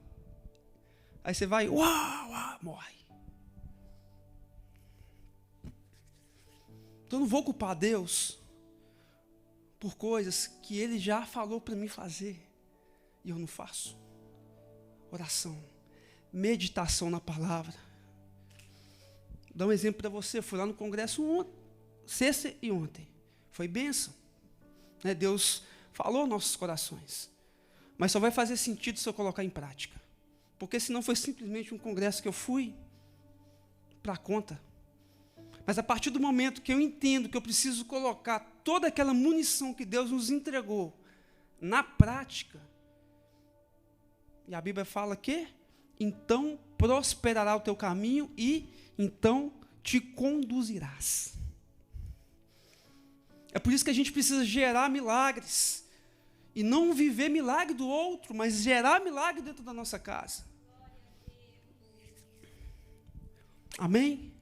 Aí você vai, morre. Então eu não vou culpar Deus por coisas que Ele já falou para mim fazer e eu não faço. Oração, meditação na palavra. Vou dar um exemplo para você. Fui lá no congresso sexta e ontem. Foi bênção. Deus falou aos nossos corações. Mas só vai fazer sentido se eu colocar em prática. Porque senão foi simplesmente um congresso que eu fui para conta. Mas a partir do momento que eu entendo que eu preciso colocar toda aquela munição que Deus nos entregou na prática, e a Bíblia fala que então prosperará o teu caminho e então te conduzirás. É por isso que a gente precisa gerar milagres. E não viver milagre do outro, mas gerar milagre dentro da nossa casa. Amém?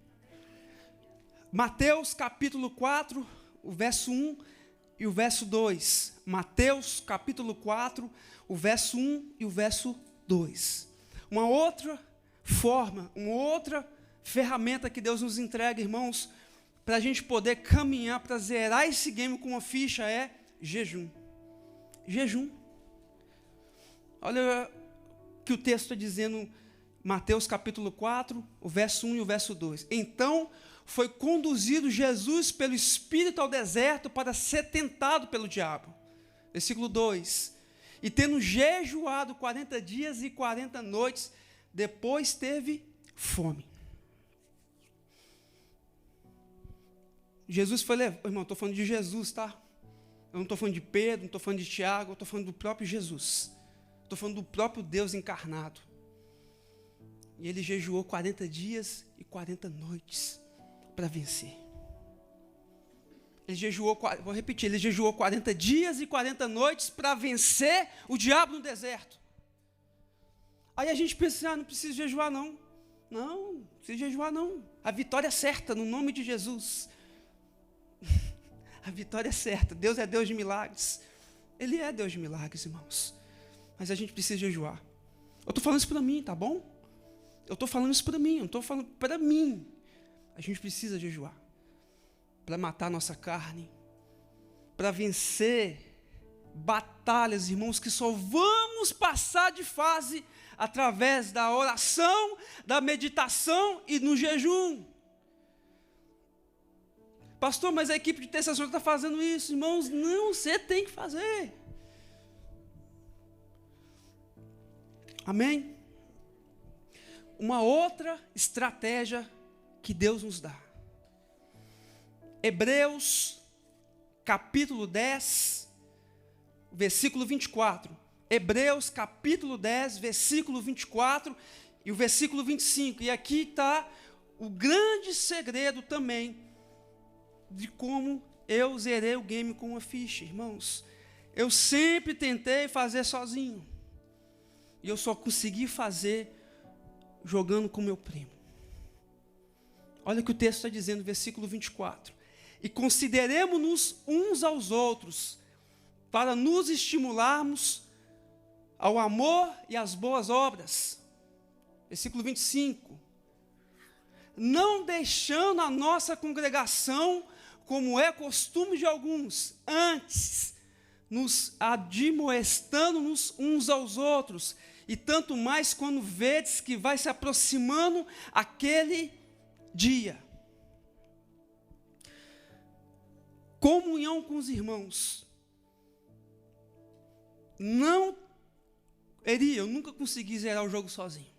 Mateus capítulo 4, o verso 1 e o verso 2. Mateus capítulo 4, o verso 1 e o verso 2. Uma outra forma, uma outra ferramenta que Deus nos entrega, irmãos, para a gente poder caminhar, para zerar esse game com uma ficha, é jejum. Jejum. Olha o que o texto está dizendo, Mateus capítulo 4, o verso 1 e o verso 2. Então foi conduzido Jesus pelo Espírito ao deserto para ser tentado pelo diabo. Versículo 2. E tendo jejuado 40 dias e 40 noites, depois teve fome. Jesus foi levado, irmão, estou falando de Jesus, tá? Eu não estou falando de Pedro, não estou falando de Tiago, eu estou falando do próprio Jesus. Estou falando do próprio Deus encarnado. E ele jejuou 40 dias e 40 noites para vencer. Ele jejuou, vou repetir, ele jejuou 40 dias e 40 noites para vencer o diabo no deserto. Aí a gente pensa, não precisa jejuar não. Não precisa jejuar não. A vitória é certa, no nome de Jesus. A vitória é certa. Deus é Deus de milagres. Ele é Deus de milagres, irmãos. Mas a gente precisa jejuar. Eu estou falando isso para mim, tá bom? Eu estou falando isso para mim, eu não estou falando para mim. A gente precisa jejuar. Para matar a nossa carne. Para vencer batalhas, irmãos, que só vamos passar de fase através da oração, da meditação e no jejum. Pastor, mas a equipe de intercessão está fazendo isso. Irmãos, não, você tem que fazer. Amém? Uma outra estratégia que Deus nos dá. Hebreus, capítulo 10, versículo 24. Hebreus, capítulo 10, versículo 24 e o versículo 25. E aqui está o grande segredo também de como eu zerei o game com uma ficha, irmãos. Eu sempre tentei fazer sozinho. E eu só consegui fazer jogando com meu primo. Olha o que o texto está dizendo, versículo 24. E consideremos-nos uns aos outros, para nos estimularmos ao amor e às boas obras. Versículo 25. Não deixando a nossa congregação, como é costume de alguns, antes, nos admoestando-nos uns aos outros, e tanto mais quando vedes que vai se aproximando aquele dia. Comunhão com os irmãos. Eu nunca consegui zerar o jogo sozinho.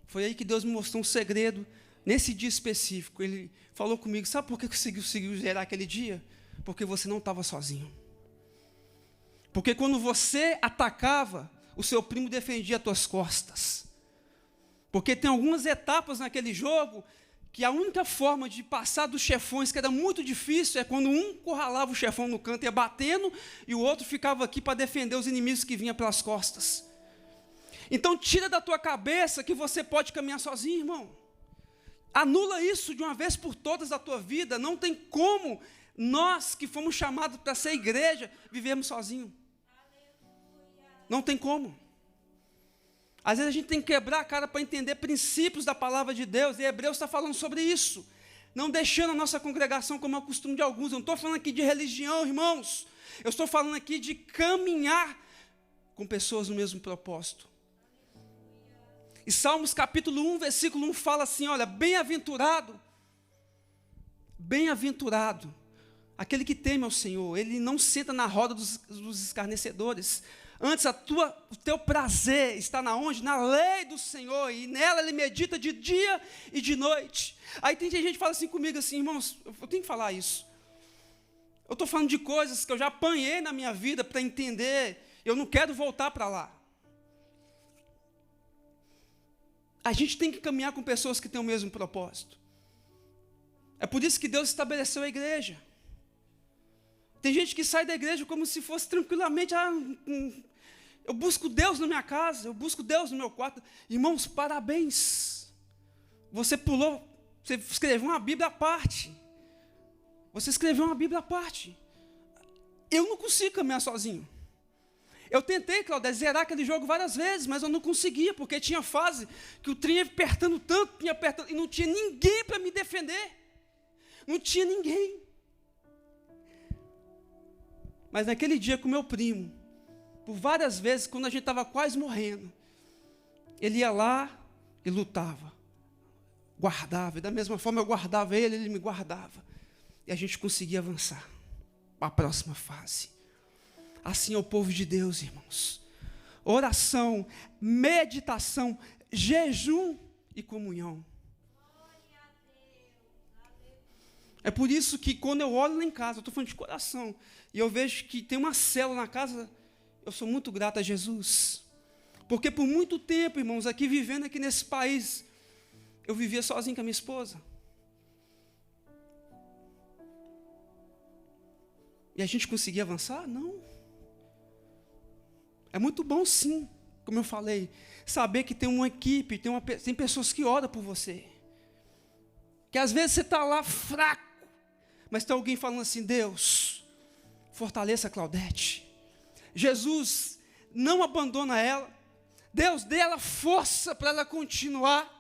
Foi aí que Deus me mostrou um segredo, nesse dia específico. Ele falou comigo, sabe por que você conseguiu zerar aquele dia? Porque você não estava sozinho. Porque quando você atacava, o seu primo defendia as tuas costas. Porque tem algumas etapas naquele jogo que a única forma de passar dos chefões, que era muito difícil, é quando um encurralava o chefão no canto e ia batendo, e o outro ficava aqui para defender os inimigos que vinham pelas costas. Então tira da tua cabeça que você pode caminhar sozinho, irmão. Anula isso de uma vez por todas da tua vida. Não tem como nós que fomos chamados para ser igreja, vivermos sozinhos. Não tem como. Às vezes a gente tem que quebrar a cara para entender princípios da palavra de Deus, e Hebreus está falando sobre isso. Não deixando a nossa congregação como é o costume de alguns. Eu não estou falando aqui de religião, irmãos. Eu estou falando aqui de caminhar com pessoas no mesmo propósito. E Salmos capítulo 1, versículo 1 fala assim, olha, bem-aventurado, aquele que teme ao Senhor, ele não senta na roda dos escarnecedores. Antes, o teu prazer está na onde? Na lei do Senhor, e nela ele medita de dia e de noite. Aí tem gente que fala assim comigo, assim, irmãos, eu tenho que falar isso. Eu estou falando de coisas que eu já apanhei na minha vida para entender, eu não quero voltar para lá. A gente tem que caminhar com pessoas que têm o mesmo propósito. É por isso que Deus estabeleceu a igreja. Tem gente que sai da igreja como se fosse tranquilamente, eu busco Deus na minha casa, eu busco Deus no meu quarto. Irmãos, parabéns. Você escreveu uma Bíblia à parte. Você escreveu uma Bíblia à parte. Eu não consigo caminhar sozinho. Eu tentei, Cláudia, zerar aquele jogo várias vezes, mas eu não conseguia, porque tinha fase que o trem ia apertando tanto, e não tinha ninguém para me defender. Não tinha ninguém. Mas naquele dia com meu primo, por várias vezes, quando a gente estava quase morrendo, ele ia lá e lutava, guardava, e da mesma forma eu guardava ele, ele me guardava, e a gente conseguia avançar para a próxima fase. Assim é o povo de Deus, irmãos. Oração, meditação, jejum e comunhão. É por isso que quando eu olho lá em casa, eu estou falando de coração, e eu vejo que tem uma célula na casa, eu sou muito grato a Jesus. Porque por muito tempo, irmãos, vivendo aqui nesse país, eu vivia sozinho com a minha esposa. E a gente conseguia avançar? Não. É muito bom, sim, como eu falei, saber que tem uma equipe, tem pessoas que oram por você. Que às vezes você está lá fraco, mas tem alguém falando assim, Deus, fortaleça a Claudete. Jesus, não abandona ela. Deus, dê ela força para ela continuar.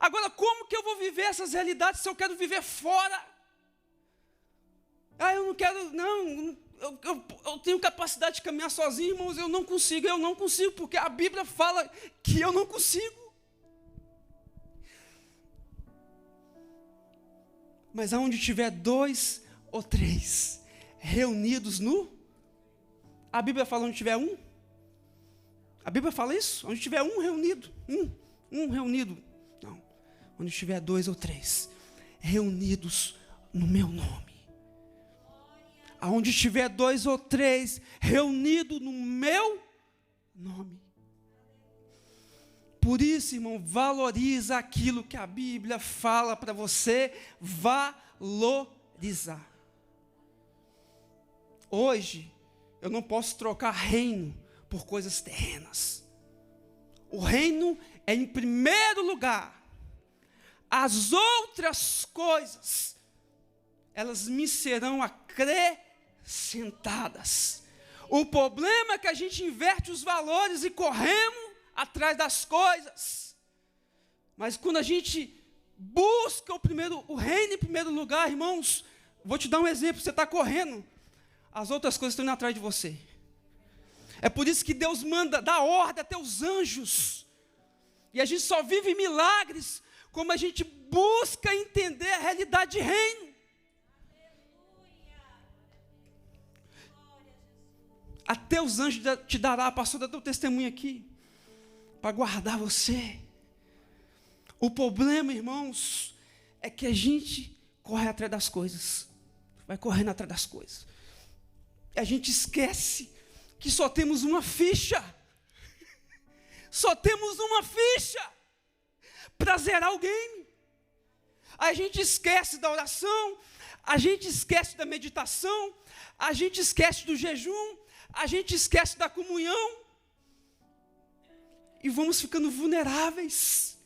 Agora, como que eu vou viver essas realidades se eu quero viver fora? Eu não quero, não, eu tenho capacidade de caminhar sozinho, irmãos, eu não consigo, porque a Bíblia fala que eu não consigo. Mas aonde tiver 2 ou 3 reunidos a Bíblia fala onde tiver 1, A Bíblia fala isso? Onde tiver um reunido, um reunido. Não, onde tiver 2 ou 3 reunidos no meu nome. Aonde tiver 2 ou 3 reunidos no meu nome. Por isso, irmão, valoriza aquilo que a Bíblia fala para você valorizar. Hoje, eu não posso trocar reino por coisas terrenas. O reino é em primeiro lugar. As outras coisas, elas me serão acrescentadas. O problema é que a gente inverte os valores e corremos atrás das coisas. Mas quando a gente busca o reino em primeiro lugar, irmãos, vou te dar um exemplo, você está correndo, as outras coisas estão indo atrás de você. É por isso que Deus dá ordem até os anjos. E a gente só vive milagres como a gente busca entender a realidade de reino. Até os anjos te dará, pastor, dá teu testemunho aqui, para guardar você. O problema, irmãos, é que a gente corre atrás das coisas. Vai correndo atrás das coisas. E a gente esquece que só temos uma ficha. Só temos uma ficha para zerar o game. A gente esquece da oração, a gente esquece da meditação, a gente esquece do jejum, a gente esquece da comunhão. E vamos ficando vulneráveis.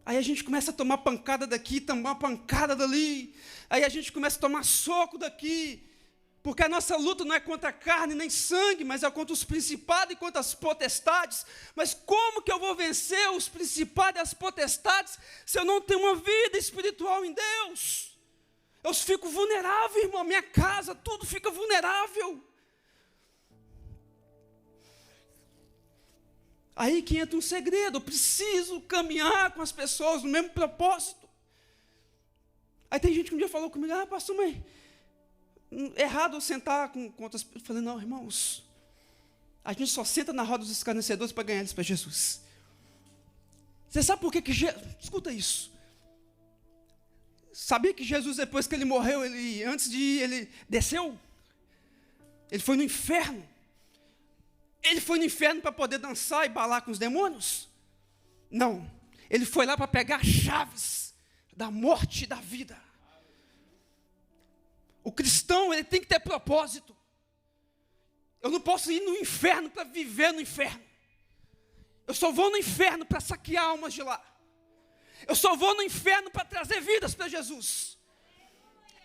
Aí a gente começa a tomar pancada daqui, tomar pancada dali. Aí a gente começa a tomar soco daqui. Porque a nossa luta não é contra a carne nem sangue, mas é contra os principados e contra as potestades. Mas como que eu vou vencer os principados e as potestades se eu não tenho uma vida espiritual em Deus? Eu fico vulnerável, irmão, minha casa, tudo fica vulnerável. Aí que entra um segredo, eu preciso caminhar com as pessoas no mesmo propósito. Aí tem gente que um dia falou comigo, pastor, mas errado eu sentar com outras pessoas. Eu falei, não, irmãos, a gente só senta na roda dos escarnecedores para ganhar eles para Jesus. Você sabe por que escuta isso. Sabia que Jesus, depois que ele morreu, antes de ir, ele desceu? Ele foi no inferno. Ele foi no inferno para poder dançar e balar com os demônios? Não. Ele foi lá para pegar chaves da morte e da vida. O cristão, ele tem que ter propósito. Eu não posso ir no inferno para viver no inferno. Eu só vou no inferno para saquear almas de lá. Eu só vou no inferno para trazer vidas para Jesus.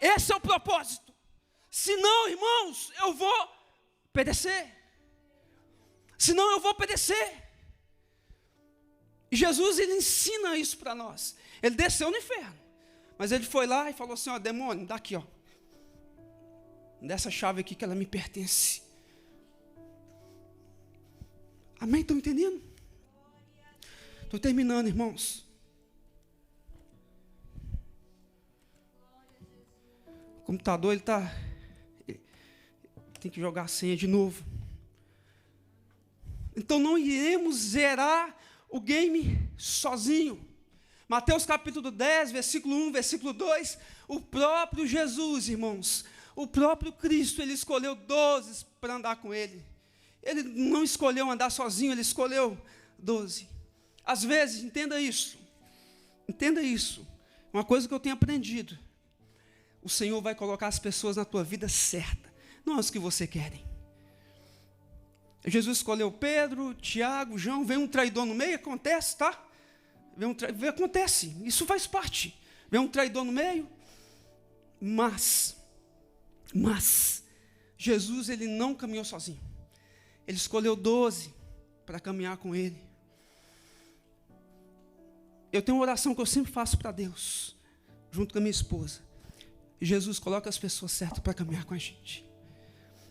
Esse é o propósito. Senão, irmãos, eu vou perecer. Senão eu vou perecer. E Jesus, ele ensina isso para nós. Ele desceu no inferno. Mas ele foi lá e falou assim, demônio, dá aqui, dessa chave aqui que ela me pertence. Amém? Estão entendendo? Estou terminando, irmãos. O computador, ele tem que jogar a senha de novo. Então não iremos zerar o game sozinho. Mateus capítulo 10, versículo 1, versículo 2, o próprio Jesus, irmãos, o próprio Cristo, ele escolheu 12 para andar com ele. Ele não escolheu andar sozinho, ele escolheu 12. Às vezes, entenda isso, uma coisa que eu tenho aprendido, o Senhor vai colocar as pessoas na tua vida certa, não as que você querem. Jesus escolheu Pedro, Tiago, João, vem um traidor no meio, acontece, tá? Acontece, isso faz parte. Vem um traidor no meio, mas Jesus, ele não caminhou sozinho. Ele escolheu 12 para caminhar com ele. Eu tenho uma oração que eu sempre faço para Deus, junto com a minha esposa. Jesus, coloca as pessoas certas para caminhar com a gente.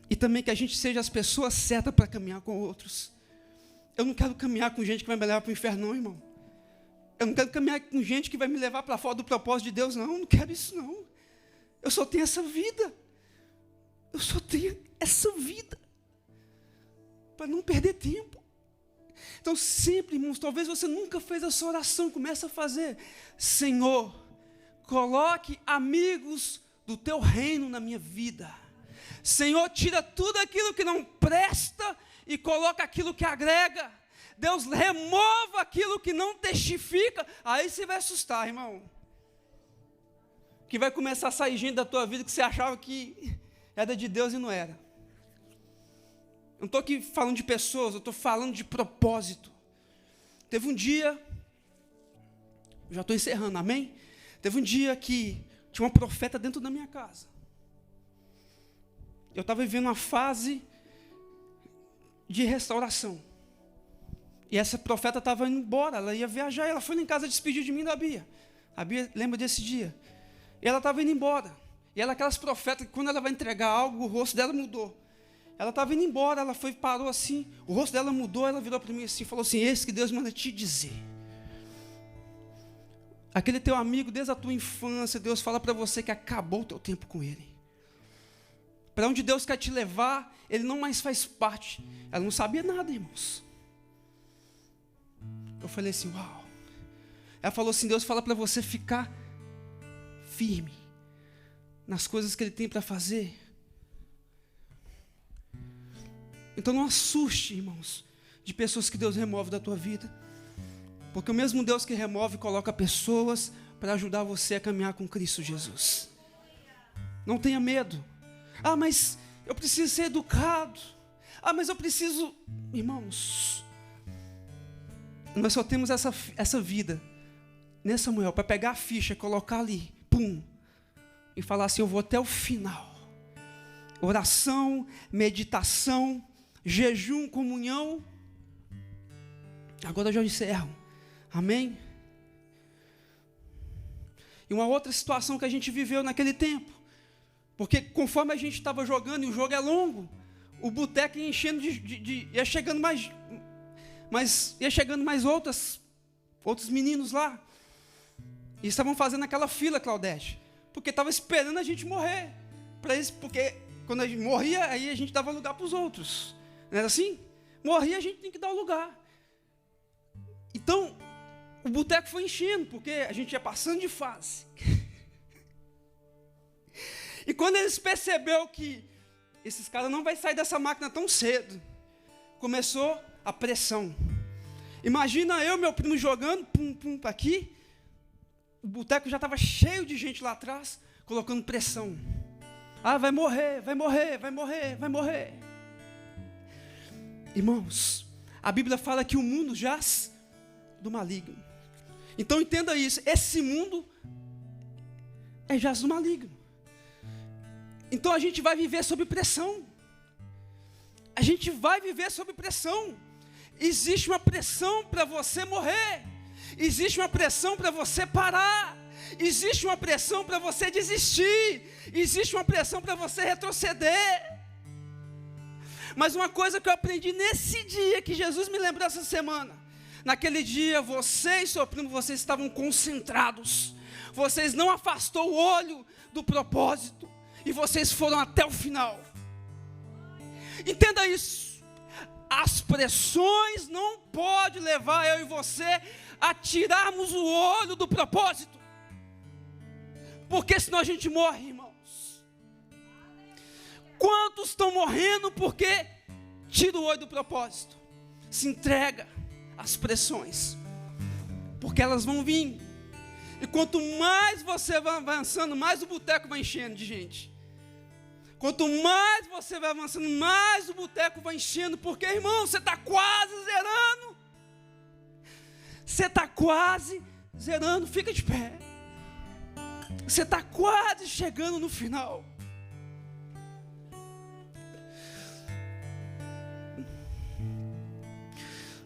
E também que a gente seja as pessoas certas para caminhar com outros. Eu não quero caminhar com gente que vai me levar para o inferno, não, irmão. Eu não quero caminhar com gente que vai me levar para fora do propósito de Deus, não. Eu não quero isso, não. Eu só tenho essa vida. eu só tenho essa vida para não perder tempo. Então sempre, irmãos, talvez você nunca fez essa oração, comece a fazer. Senhor, coloque amigos do teu reino na minha vida. Senhor, tira tudo aquilo que não presta e coloca aquilo que agrega. Deus, remova aquilo que não testifica. Aí você vai assustar, irmão. Que vai começar a sair gente da tua vida que você achava que era de Deus e não era. Eu não estou aqui falando de pessoas, eu estou falando de propósito. Teve um dia, já estou encerrando, amém? Teve um dia que tinha uma profeta dentro da minha casa. Eu estava vivendo uma fase de restauração. E essa profeta estava indo embora, ela ia viajar, ela foi lá em casa despedir de mim da Bia. A Bia lembra desse dia. E ela estava indo embora. E ela, aquelas profetas, que quando ela vai entregar algo, o rosto dela mudou. Ela estava indo embora, ela foi, parou assim, o rosto dela mudou, ela virou para mim assim, falou assim, esse que Deus manda te dizer. Aquele teu amigo, desde a tua infância, Deus fala para você que acabou o teu tempo com ele. Para onde Deus quer te levar, ele não mais faz parte. Ela não sabia nada, irmãos. Eu falei assim, uau. Ela falou assim, Deus fala para você ficar firme nas coisas que ele tem para fazer. Então não assuste, irmãos, de pessoas que Deus remove da tua vida. Porque o mesmo Deus que remove, coloca pessoas para ajudar você a caminhar com Cristo Jesus. Não tenha medo. Ah, mas eu preciso ser educado. Ah, mas eu preciso... Irmãos, nós só temos essa vida, né, Samuel? Para pegar a ficha, colocar ali, pum, e falar assim, eu vou até o final. Oração, meditação, jejum, comunhão. Agora eu já encerro. Amém? E uma outra situação que a gente viveu naquele tempo. Porque conforme a gente estava jogando, e o jogo é longo, o boteco ia enchendo ia chegando mais outros meninos lá. E estavam fazendo aquela fila, Claudete, porque estava esperando a gente morrer. Para eles, porque quando a gente morria, aí a gente dava lugar para os outros. Não era assim? Morria, a gente tem que dar o lugar. Então, o boteco foi enchendo, porque a gente ia passando de fase. E quando eles perceberam que esses caras não vão sair dessa máquina tão cedo, começou a pressão. Imagina eu, meu primo jogando, pum, pum, aqui. O boteco já estava cheio de gente lá atrás, colocando pressão. Ah, vai morrer, vai morrer, vai morrer, vai morrer. Irmãos, a Bíblia fala que o mundo jaz do maligno. Então entenda isso, esse mundo jaz do maligno. Então a gente vai viver sob pressão. A gente vai viver sob pressão. Existe uma pressão para você morrer. Existe uma pressão para você parar. Existe uma pressão para você desistir. Existe uma pressão para você retroceder. Mas uma coisa que eu aprendi nesse dia, que Jesus me lembrou essa semana. Naquele dia, você e seu primo, vocês estavam concentrados. Vocês não afastou o olho do propósito. E vocês foram até o final. Entenda isso. As pressões não podem levar eu e você a tirarmos o olho do propósito. Porque senão a gente morre, irmãos. Quantos estão morrendo porque tira o olho do propósito? Se entrega às pressões. Porque elas vão vir. E quanto mais você vai avançando, mais o boteco vai enchendo de gente. Quanto mais você vai avançando, mais o boteco vai enchendo. Porque, irmão, você está quase zerando. Você está quase zerando. Fica de pé. Você está quase chegando no final.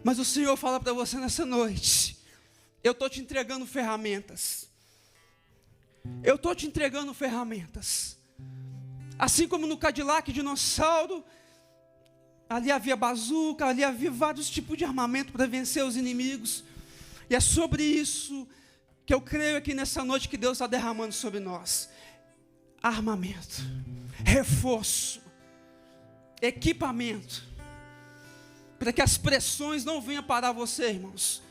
Mas o Senhor fala para você nessa noite: eu estou te entregando ferramentas. Eu estou te entregando ferramentas. Assim como no Cadillac Dinossauro, ali havia bazuca, ali havia vários tipos de armamento para vencer os inimigos. E é sobre isso que eu creio aqui nessa noite que Deus está derramando sobre nós. armamento, reforço, equipamento, para que as pressões não venham parar você, irmãos,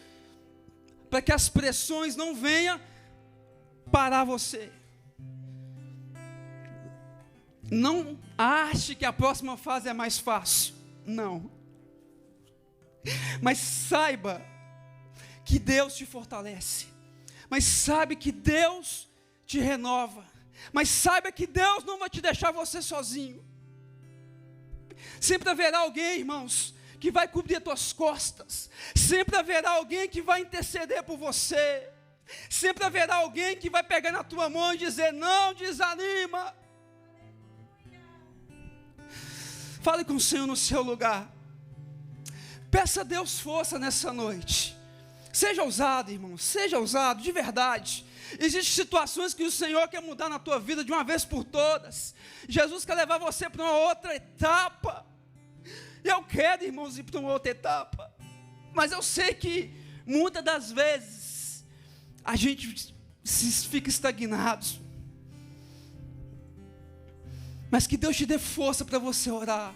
para que as pressões não venham parar você. Não ache que a próxima fase é mais fácil, não, mas saiba que Deus te fortalece, mas saiba que Deus te renova, mas saiba que Deus não vai te deixar você sozinho. Sempre haverá alguém, irmãos, que vai cobrir as tuas costas, sempre haverá alguém que vai interceder por você, sempre haverá alguém que vai pegar na tua mão e dizer: não desanima. Fale com o Senhor no seu lugar, peça a Deus força nessa noite, seja ousado, irmão, seja ousado, de verdade. Existem situações que o Senhor quer mudar na tua vida de uma vez por todas. Jesus quer levar você para uma outra etapa. Eu quero, irmãos, ir para uma outra etapa, mas eu sei que muitas das vezes a gente fica estagnado. Mas que Deus te dê força para você orar,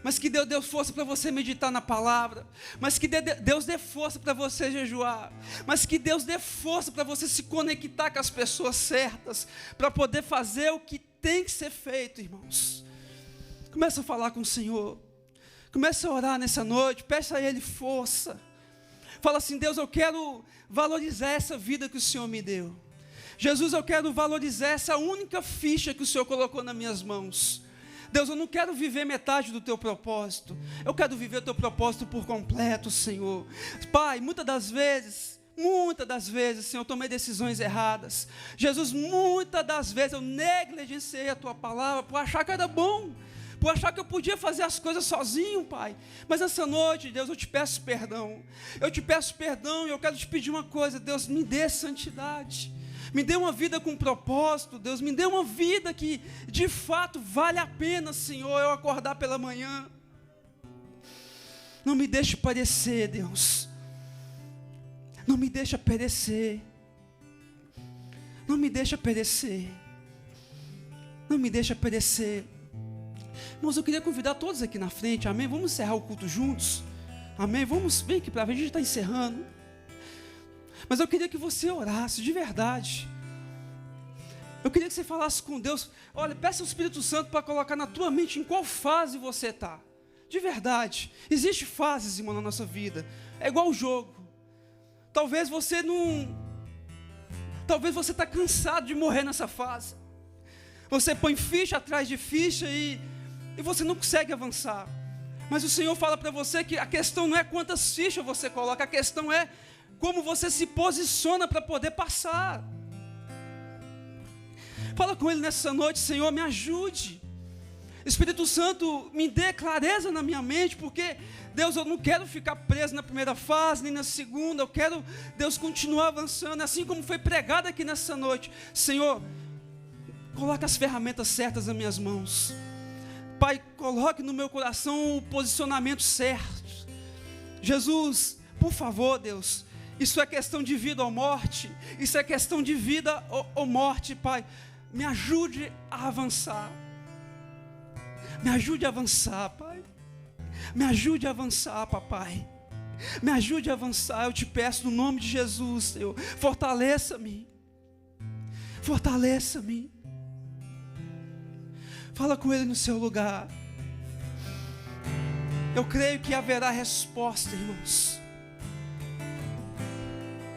mas que Deus dê força para você meditar na palavra, mas que Deus dê força para você jejuar, mas que Deus dê força para você se conectar com as pessoas certas, para poder fazer o que tem que ser feito, irmãos. Começa a falar com o Senhor, começa a orar nessa noite, peça a Ele força, fala assim: Deus, eu quero valorizar essa vida que o Senhor me deu. Jesus, eu quero valorizar essa única ficha que o Senhor colocou nas minhas mãos. Deus, eu não quero viver metade do teu propósito, eu quero viver o teu propósito por completo, Senhor. Pai, muitas das vezes, Senhor, eu tomei decisões erradas. Jesus, muitas das vezes eu negligenciei a tua palavra por achar que era bom, por achar que eu podia fazer as coisas sozinho, Pai. Mas essa noite, Deus, eu te peço perdão, e eu quero te pedir uma coisa: Deus, me dê santidade, me dê uma vida com propósito, Deus, me dê uma vida que de fato vale a pena, Senhor, eu acordar pela manhã. Não me deixe parecer, Deus, não me deixa perecer, não me deixa perecer, não me deixa perecer. Irmãos, eu queria convidar todos aqui na frente, amém? Vamos encerrar o culto juntos, amém? Vem aqui para a gente está encerrando. Mas eu queria que você orasse de verdade. Eu queria que você falasse com Deus. Olha, peça ao Espírito Santo para colocar na tua mente em qual fase você está. De verdade. Existem fases, irmão, na nossa vida. É igual o jogo. Talvez você está cansado de morrer nessa fase. Você põe ficha atrás de ficha e você não consegue avançar. Mas o Senhor fala para você que a questão não é quantas fichas você coloca, a questão é como você se posiciona para poder passar. Fala com Ele nessa noite: Senhor, me ajude. Espírito Santo, me dê clareza na minha mente, porque, Deus, eu não quero ficar preso na primeira fase, nem na segunda. Eu quero, Deus, continuar avançando, assim como foi pregado aqui nessa noite. Senhor, coloca as ferramentas certas nas minhas mãos. Pai, coloque no meu coração o posicionamento certo. Jesus, por favor, Deus, isso é questão de vida ou morte, isso é questão de vida ou morte, Pai. Me ajude a avançar, me ajude a avançar, Pai, me ajude a avançar, Papai, me ajude a avançar, eu te peço no nome de Jesus, Senhor, fortaleça-me, fortaleça-me. Fala com Ele no seu lugar. Eu creio que haverá resposta, irmãos.